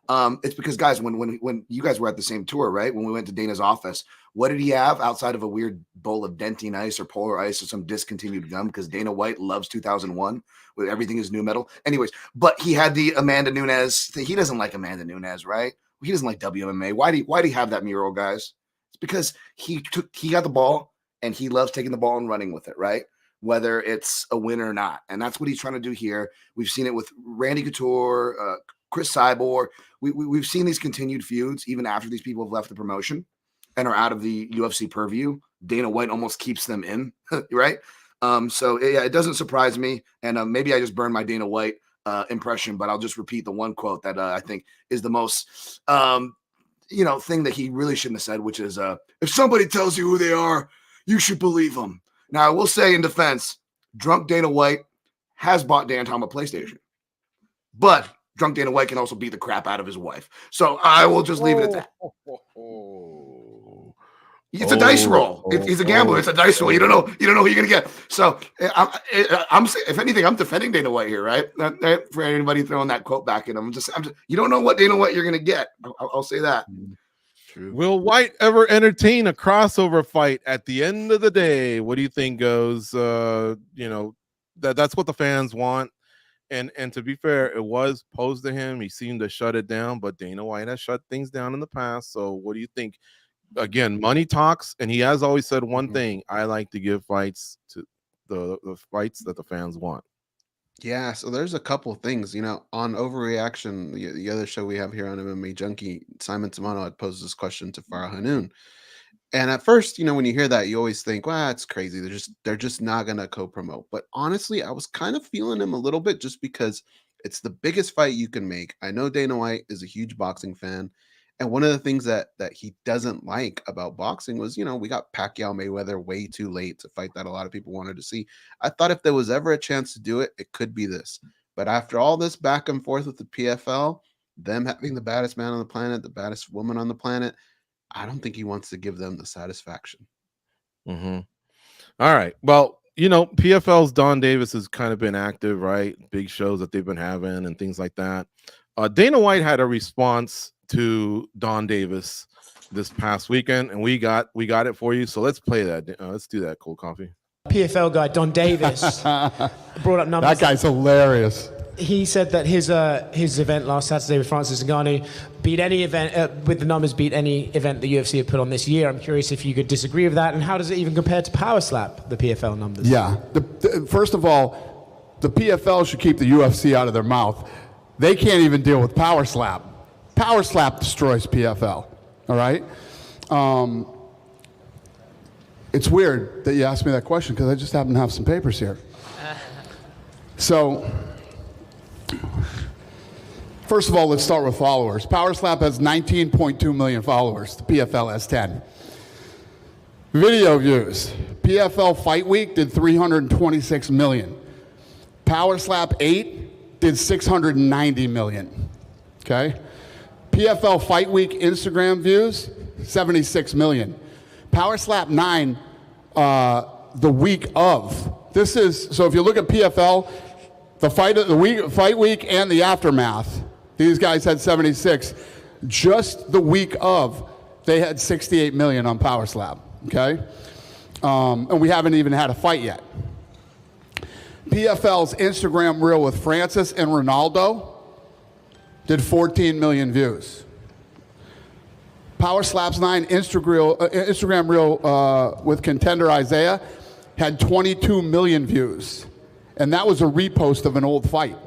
[SPEAKER 4] It's because, guys, when you guys were at the same tour, right? When we went to Dana's office, what did he have outside of a weird bowl of Dentine ice or Polar ice or some discontinued gum? Because Dana White loves 2001, where everything is new metal. Anyways, but he had the Amanda Nunes thing. He doesn't like Amanda Nunes, right? He doesn't like WMMA. Why do he have that mural, guys? It's because he got the ball and he loves taking the ball and running with it, right? Whether it's a win or not. And that's what he's trying to do here. We've seen it with Randy Couture, Chris Cyborg. We've seen these continued feuds even after these people have left the promotion and are out of the UFC purview. Dana White almost keeps them in, right? So yeah, it doesn't surprise me. And maybe I just burned my Dana White impression, but I'll just repeat the one quote that I think is the most, thing that he really shouldn't have said, which is, if somebody tells you who they are, you should believe them. Now, I will say in defense, drunk Dana White has bought Dan Tom a PlayStation, but drunk Dana White can also beat the crap out of his wife. So I will just leave it at that. It's a dice roll. He's a gambler. It's a dice roll. You don't know who you're gonna get. So I'm if anything, I'm defending Dana White here, right? For anybody throwing that quote back at him, I'm just you don't know what Dana White you're gonna get. I'll say that.
[SPEAKER 1] True. Will White ever entertain a crossover fight at the end of the day? What do you think goes? That's what the fans want. And to be fair, it was posed to him. He seemed to shut it down, but Dana White has shut things down in the past. So what do you think? Again, money talks, and he has always said one thing: I like to give fights to the fights that the fans want.
[SPEAKER 3] Yeah, so there's a couple things, on overreaction. The other show we have here on MMA Junkie, Simon Tamano had posed this question to Farah Hanoun. And at first, when you hear that, you always think, well, it's crazy. They're just not gonna co-promote. But honestly, I was kind of feeling him a little bit just because it's the biggest fight you can make. I know Dana White is a huge boxing fan. And one of the things that he doesn't like about boxing was, we got Pacquiao Mayweather way too late to fight that a lot of people wanted to see. I thought if there was ever a chance to do it, it could be this. But after all this back and forth with the PFL, them having the baddest man on the planet, the baddest woman on the planet, I don't think he wants to give them the satisfaction.
[SPEAKER 1] Mm-hmm. All right. Well, PFL's Don Davis has kind of been active, right? Big shows that they've been having and things like that. Dana White had a response to Don Davis this past weekend, and we got it for you. So let's play that. Let's do that. Cold Coffee.
[SPEAKER 5] PFL guy Don Davis brought up numbers.
[SPEAKER 6] That guy's hilarious.
[SPEAKER 5] He said that his event last Saturday with Francis Ngannou beat any event with the numbers, beat any event the UFC had put on this year. I'm curious if you could disagree with that, and how does it even compare to Power Slap, the PFL numbers?
[SPEAKER 6] Yeah. First of all, the PFL should keep the UFC out of their mouth. They can't even deal with Power Slap. Power Slap destroys PFL. All right. It's weird that you asked me that question because I just happen to have some papers here. So, first of all, let's start with followers. Power Slap has 19.2 million followers. The PFL has 10. Video views. PFL Fight Week did 326 million. Power Slap 8 did 690 million. Okay? PFL Fight Week Instagram views, 76 million. Power Slap 9, the week of. This is, so if you look at PFL, the fight week and the aftermath, these guys had 76. Just the week of, they had 68 million on Power Slap, okay? And we haven't even had a fight yet. PFL's Instagram reel with Francis and Ronaldo did 14 million views. Power Slap's 9 Instagram reel with contender Isaiah had 22 million views. And that was a repost of an old fight.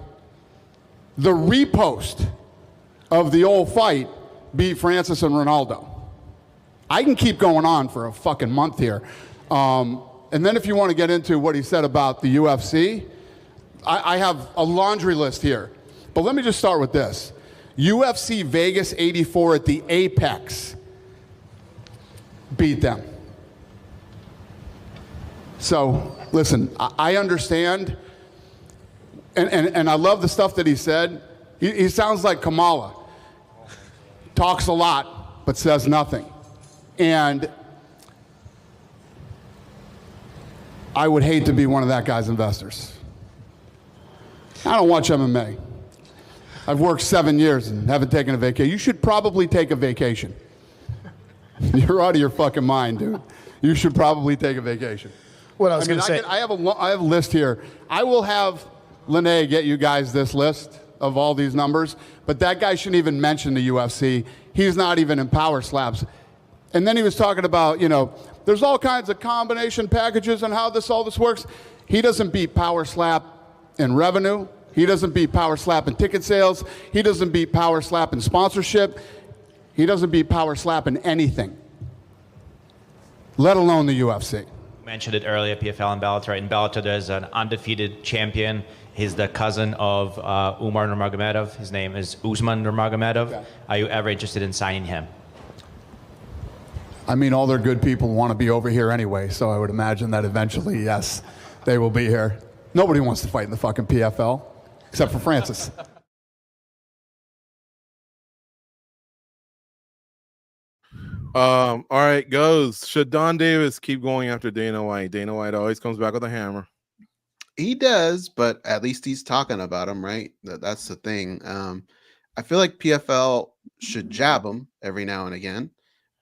[SPEAKER 6] The repost of the old fight beat Francis and Ronaldo. I can keep going on for a fucking month here. And then if you want to get into what he said about the UFC, I have a laundry list here. But let me just start with this. UFC Vegas 84 at the Apex beat them. So, listen, I understand, and I love the stuff that he said. He sounds like Kamala. Talks a lot, but says nothing. And I would hate to be one of that guy's investors. I don't watch MMA. I've worked 7 years and haven't taken a vacation. You should probably take a vacation. You're out of your fucking mind, dude. You should probably take a vacation.
[SPEAKER 5] What I was going to say.
[SPEAKER 6] I have a list here. I will have Lene get you guys this list of all these numbers, but that guy shouldn't even mention the UFC. He's not even in power slaps. And then he was talking about, you know, there's all kinds of combination packages and how all this works. He doesn't beat power slap in revenue. He doesn't beat power slap in ticket sales. He doesn't beat power slap in sponsorship. He doesn't beat power slap in anything, let alone the UFC.
[SPEAKER 7] Mentioned it earlier, PFL and Bellator. In Bellator, there's an undefeated champion. He's the cousin of Umar Nurmagomedov. His name is Usman Nurmagomedov. Okay. Are you ever interested in signing him?
[SPEAKER 6] I mean, all their good people want to be over here anyway, so I would imagine that eventually, yes, they will be here. Nobody wants to fight in the fucking PFL, except for Francis.
[SPEAKER 1] All right, goes. Should Don Davis keep going after Dana White? Dana White always comes back with a hammer.
[SPEAKER 3] He does, but at least he's talking about him, right? That's the thing. I feel like PFL should jab him every now and again,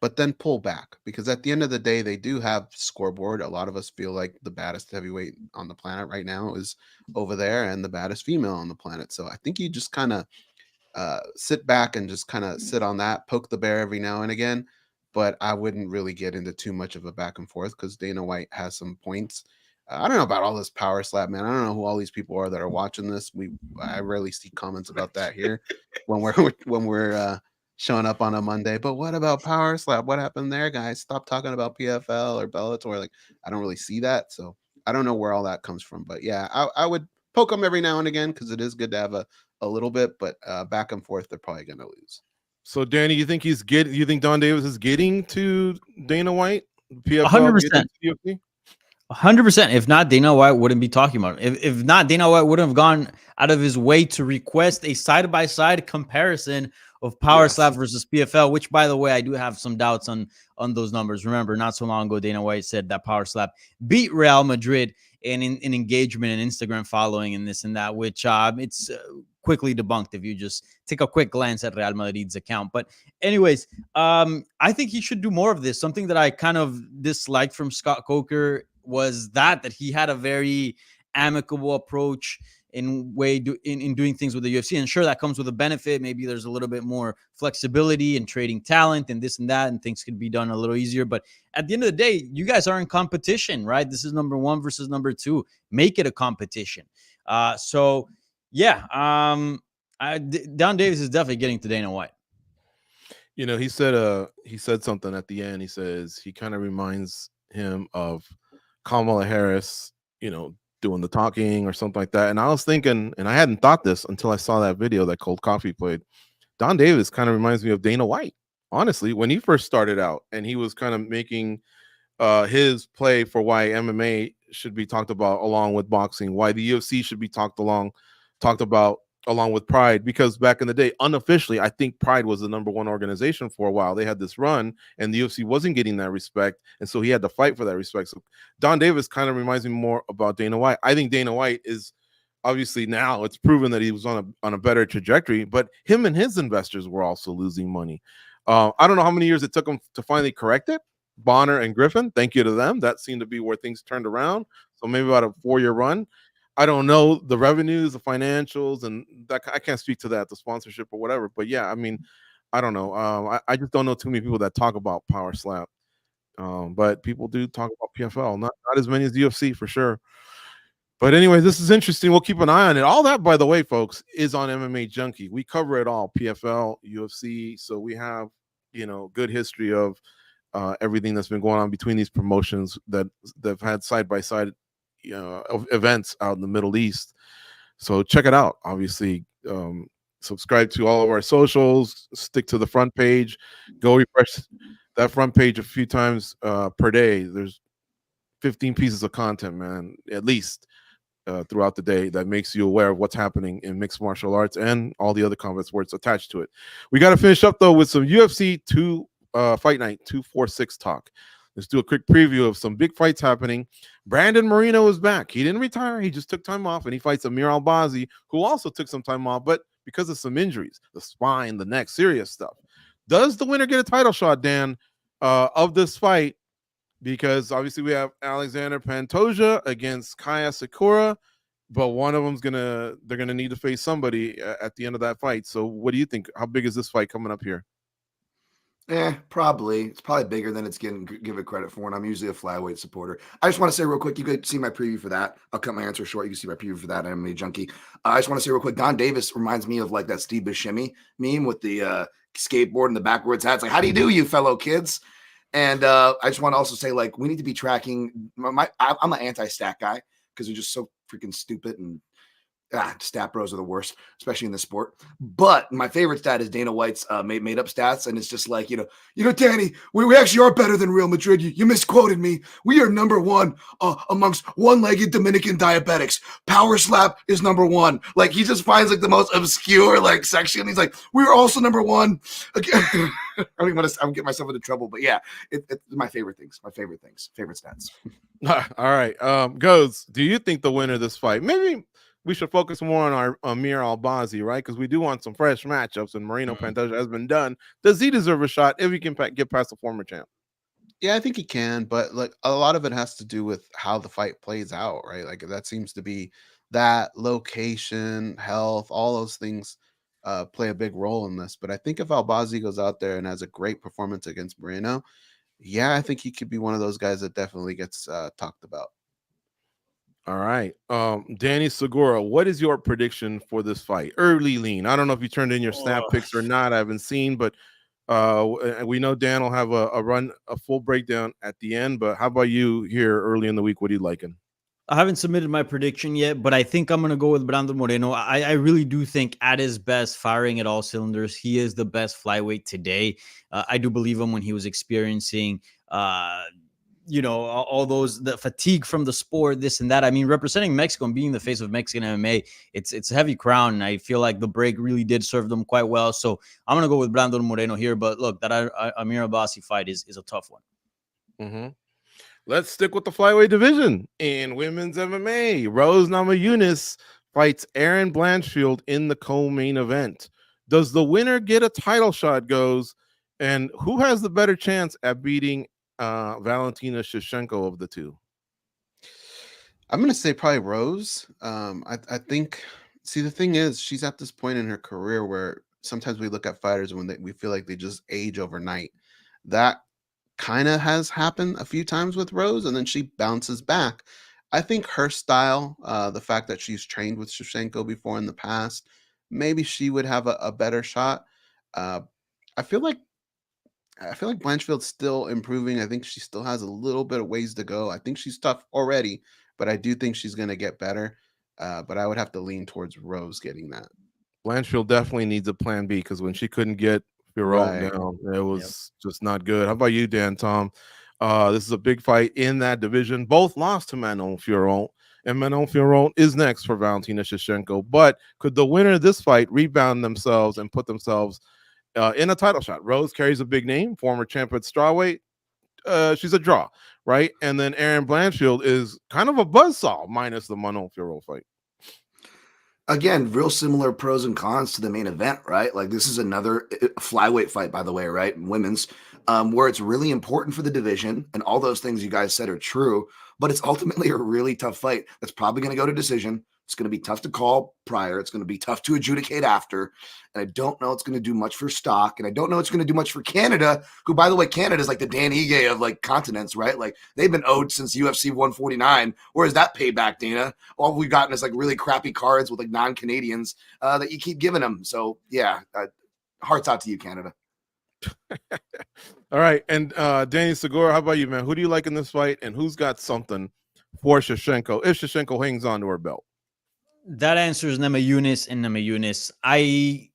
[SPEAKER 3] but then pull back, because at the end of the day, they do have scoreboard. A lot of us feel like the baddest heavyweight on the planet right now is over there and the baddest female on the planet. So I think you just kind of sit back and just kind of sit on that, poke the bear every now and again. But I wouldn't really get into too much of a back and forth, because Dana White has some points. I don't know about all this power slap, man. I don't know who all these people are that are watching this. I rarely see comments about that here when we're showing up on a Monday. But what about power slap? What happened there, guys? Stop talking about PFL or Bellator. Like, I don't really see that, so I don't know where all that comes from. But yeah, I would poke them every now and again, because it is good to have a little bit. But back and forth, they're probably going to lose.
[SPEAKER 1] So, Danny, you think you think Don Davis is getting to Dana White? PFL
[SPEAKER 2] 100%. 100%. If not, Dana White wouldn't be talking about it. If not, Dana White wouldn't have gone out of his way to request a side-by-side comparison of power slap versus PFL, which, by the way, I do have some doubts on those numbers. Remember, not so long ago, Dana White said that power slap beat Real Madrid in engagement and Instagram following and this and that, which it's quickly debunked if you just take a quick glance at Real Madrid's account. But anyways, I think he should do more of this. Something that I kind of disliked from Scott Coker was that he had a very amicable approach in doing things with the UFC. And sure, that comes with a benefit. Maybe there's a little bit more flexibility in trading talent and this and that, and things could be done a little easier. But at the end of the day, you guys are in competition, right? This is number 1 versus number 2. Make it a competition. So yeah, Don Davis is definitely getting to Dana White.
[SPEAKER 1] You know, he said something at the end. He says he kind of reminds him of Kamala Harris, you know, doing the talking or something like that. And I was thinking, and I hadn't thought this until I saw that video that Cold Coffee played. Don Davis kind of reminds me of Dana White, honestly, when he first started out, and he was kind of making his play for why MMA should be talked about along with boxing, why the UFC should be talked about along with Pride, because back in the day, unofficially, I think Pride was the number 1 organization for a while. They had this run, and the UFC wasn't getting that respect, and so he had to fight for that respect. So Don Davis kind of reminds me more about Dana White. I think Dana White is obviously, now it's proven that he was on a better trajectory, but him and his investors were also losing money. I don't know how many years it took him to finally correct it. Bonner and Griffin, thank you to them. That seemed to be where things turned around. So maybe about a 4-year run. I don't know the revenues, the financials, and that I can't speak to that, the sponsorship or whatever. But yeah, I mean, I don't know. I just don't know too many people that talk about power slap. But people do talk about PFL, not as many as the UFC for sure. But anyway, this is interesting. We'll keep an eye on it. All that, by the way, folks, is on MMA Junkie. We cover it all, PFL, UFC. So we have, you know, good history of everything that's been going on between these promotions that they've had side-by-side events out in the Middle East. So check it out. Obviously, subscribe to all of our socials, stick to the front page, go refresh that front page a few times per day. There's 15 pieces of content, man, at least throughout the day, that makes you aware of what's happening in mixed martial arts and all the other combat sports attached to it. We got to finish up though with some UFC Fight Night 246 talk. Let's do a quick preview of some big fights happening. Brandon Moreno is back. He didn't retire. He just took time off, and he fights Amir Albazi, who also took some time off, but because of some injuries, the spine, the neck, serious stuff. Does the winner get a title shot, Dan, of this fight? Because obviously we have Alexander Pantoja against Kaya Sakura, but one of them's they're gonna need to face somebody at the end of that fight. So what do you think? How big is this fight coming up here?
[SPEAKER 4] Probably. It's probably bigger than it's give it credit for, and I'm usually a flyweight supporter. I just want to say real quick, you could see my preview for that. I'll cut my answer short. You can see my preview for that, MMA Junkie. I just want to say real quick, Don Davis reminds me of like that Steve Buscemi meme with the skateboard and the backwards hat. It's like, how do you do, you fellow kids? And I just want to also say, like, we need to be tracking. I'm an anti-stat guy because they're just so freaking stupid, and stat bros are the worst, especially in this sport. But my favorite stat is Dana White's made up stats, and it's just like, Danny, we actually are better than Real Madrid. You misquoted me. We are number one amongst one-legged Dominican diabetics. Power slap is number one. Like, he just finds like the most obscure like section. He's like, we are also number one. I don't even want to. I'm getting myself into trouble, but yeah, it's my favorite things. Favorite stats.
[SPEAKER 1] All right, Goes. Do you think the winner of this fight? Maybe we should focus more on our Amir Albazi, right? Because we do want some fresh matchups, and Moreno Pantoja has been done. Does he deserve a shot if he can get past the former champ?
[SPEAKER 3] Yeah, I think he can, but like a lot of it has to do with how the fight plays out, right? Like that seems to be that location, health, all those things play a big role in this. But I think if Albazi goes out there and has a great performance against Moreno, yeah, I think he could be one of those guys that definitely gets talked about.
[SPEAKER 1] All right. Danny Segura, what is your prediction for this fight? Early lean. I don't know if you turned in your snap picks or not. I haven't seen, but we know Dan will have a full breakdown at the end. But how about you here early in the week? What are you liking?
[SPEAKER 2] I haven't submitted my prediction yet, but I think I'm going to go with Brandon Moreno. I really do think at his best, firing at all cylinders, he is the best flyweight today. I do believe him when he was experiencing all the fatigue from the sport, this and that. I mean, representing Mexico and being the face of Mexican MMA, it's a heavy crown. And I feel like the break really did serve them quite well. So I'm going to go with Brandon Moreno here. But look, that Amir Albazi fight is a tough one.
[SPEAKER 1] Mm-hmm. Let's stick with the flyweight division in women's MMA. Rose Namajunas fights Erin Blanchfield in the co-main event. Does the winner get a title shot, Goes? And who has the better chance at beating Valentina Shevchenko of the two?
[SPEAKER 3] I'm going to say probably Rose. I think, see, the thing is, she's at this point in her career where sometimes we look at fighters when we feel like they just age overnight. That kind of has happened a few times with Rose, and then she bounces back. I think her style, the fact that she's trained with Shevchenko before in the past, maybe she would have a better shot. I feel like Blanchfield's still improving. I think she still has a little bit of ways to go. I think she's tough already, but I do think she's going to get better. But I would have to lean towards Rose getting that.
[SPEAKER 1] Blanchfield definitely needs a plan B, because when she couldn't get Fiorot down, it was just not good. How about you, Dan Tom? This is a big fight in that division. Both lost to Manon Fiorot, and Manon Fiorot is next for Valentina Shevchenko. But could the winner of this fight rebound themselves and put themselves in a title shot? Rose carries a big name, former champ at strawweight. She's a draw, right? And then Erin Blanchfield is kind of a buzzsaw minus the Manon Fiorot fight.
[SPEAKER 4] Again, real similar pros and cons to the main event, right? Like, this is another flyweight fight, by the way, right? Women's, where it's really important for the division, and all those things you guys said are true, but it's ultimately a really tough fight that's probably going to go to decision. It's going to be tough to call prior. It's going to be tough to adjudicate after. And I don't know it's going to do much for stock. And I don't know it's going to do much for Canada, who, by the way, Canada is like the Dan Ige of like continents, right? Like, they've been owed since UFC 149. Whereas that payback, Dana, all we've gotten is like really crappy cards with like non-Canadians that you keep giving them. So yeah, hearts out to you, Canada.
[SPEAKER 1] All right. And Danny Segura, how about you, man? Who do you like in this fight, and who's got something for Shevchenko if Shevchenko hangs on to her belt?
[SPEAKER 2] That answer is Namajunas and Namajunas.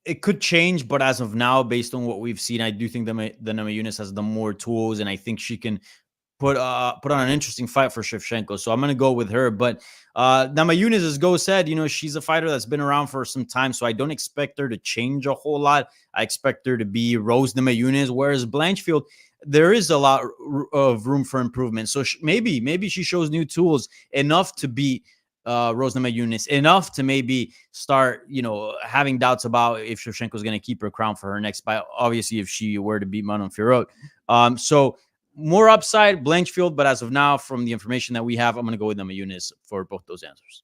[SPEAKER 2] It could change, but as of now, based on what we've seen, I do think the Namajunas has the more tools, and I think she can put on an interesting fight for Shevchenko. So I'm going to go with her. But Namajunas, as Go said, she's a fighter that's been around for some time, so I don't expect her to change a whole lot. I expect her to be Rose Namajunas, whereas Blanchfield, there is a lot of room for improvement. So maybe she shows new tools enough to be Rose Namajunas enough to maybe start, having doubts about if Shevchenko is going to keep her crown for her next fight. Obviously, if she were to beat Manon Fiorot. So more upside, Blanchfield, but as of now, from the information that we have, I'm going to go with Namajunas for both those answers.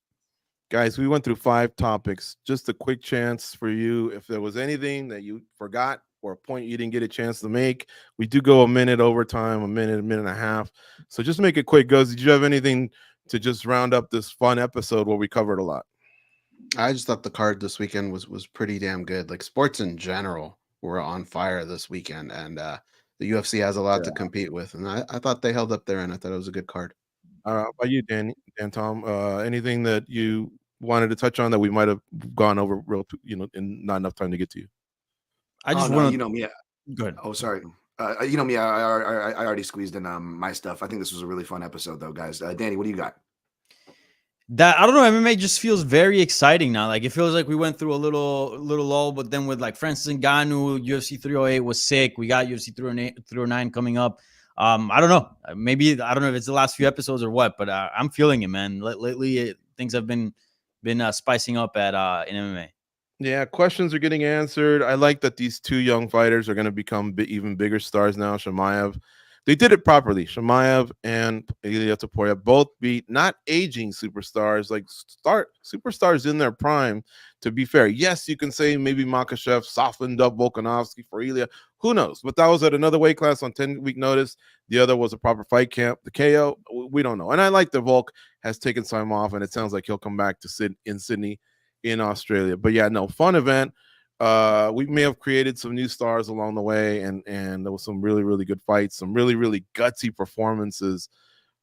[SPEAKER 1] Guys, we went through 5 topics. Just a quick chance for you. If there was anything that you forgot or a point you didn't get a chance to make, we do go a minute overtime, a minute and a half. So just make it quick. Goes, did you have anything to just round up this fun episode where we covered a lot?
[SPEAKER 3] I just thought the card this weekend was pretty damn good. Like, sports in general were on fire this weekend, and the UFC has a lot to compete with. And I thought they held up there, and I thought it was a good card.
[SPEAKER 1] How about you, Dan Tom? Anything that you wanted to touch on that we might have gone over in not enough time to get to you?
[SPEAKER 2] I just want
[SPEAKER 4] to, me.
[SPEAKER 2] Go ahead.
[SPEAKER 4] Oh, sorry. Me. I already squeezed in my stuff. I think this was a really fun episode, though, guys. Danny, what do you got?
[SPEAKER 2] That I don't know. MMA just feels very exciting now. Like, it feels like we went through a little lull, but then with like Francis Ngannou, UFC 308 was sick. We got UFC 309 coming up. I don't know. Maybe I don't know if it's the last few episodes or what, but I'm feeling it, man. Lately, things have been spicing up at in MMA.
[SPEAKER 1] Yeah, questions are getting answered. I like that these 2 young fighters are going to become even bigger stars now. Chimaev, they did it properly. Chimaev and Ilia Topuria both beat not aging superstars, like superstars in their prime. To be fair, yes, you can say maybe Makhachev softened up Volkanovski for Ilia. Who knows? But that was at another weight class on 10-week notice. The other was a proper fight camp. The KO, we don't know. And I like that Volk has taken time off, and it sounds like he'll come back to Sydney in Australia. But yeah, no, fun event. We may have created some new stars along the way, and there was some really, really good fights, some really, really gutsy performances.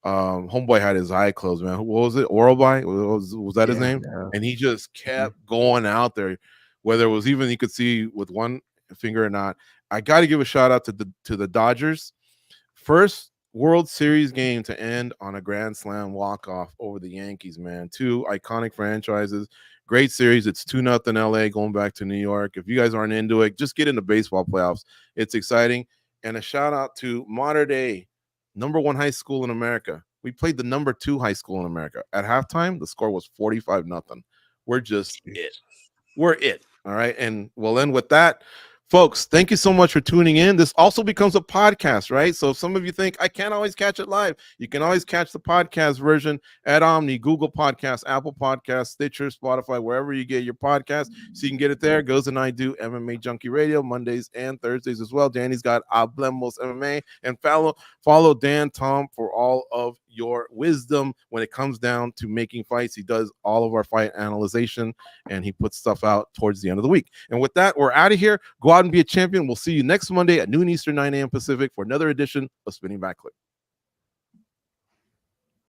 [SPEAKER 1] Homeboy had his eye closed, man. What was it? Oralby? Was that his name? Yeah. And he just kept going out there, whether it was even you could see with one finger or not. I got to give a shout out to the Dodgers. First World Series game to end on a grand slam walk-off over the Yankees, man. 2 iconic franchises. Great series. It's 2-0 LA going back to New York. If you guys aren't into it, just get into baseball playoffs. It's exciting. And a shout out to modern day #1 high school in America. We played the #2 high school in America. At halftime, the score was 45-0. We're just it. We're it. All right. And we'll end with that. Folks, thank you so much for tuning in. This also becomes a podcast, right? So if some of you think I can't always catch it live, you can always catch the podcast version at Omni, Google Podcasts, Apple Podcasts, Stitcher, Spotify, wherever you get your podcast. So you can get it there. Goes and I do MMA Junkie Radio Mondays and Thursdays as well. Danny's got Hablemos MMA. And follow Dan Tom for all of your wisdom when it comes down to making fights. He does all of our fight analyzation, and he puts stuff out towards the end of the week. And with that, we're out of here. Go out and be a champion. We'll see you next Monday at noon Eastern, 9 a.m. Pacific for another edition of Spinning Back Clique.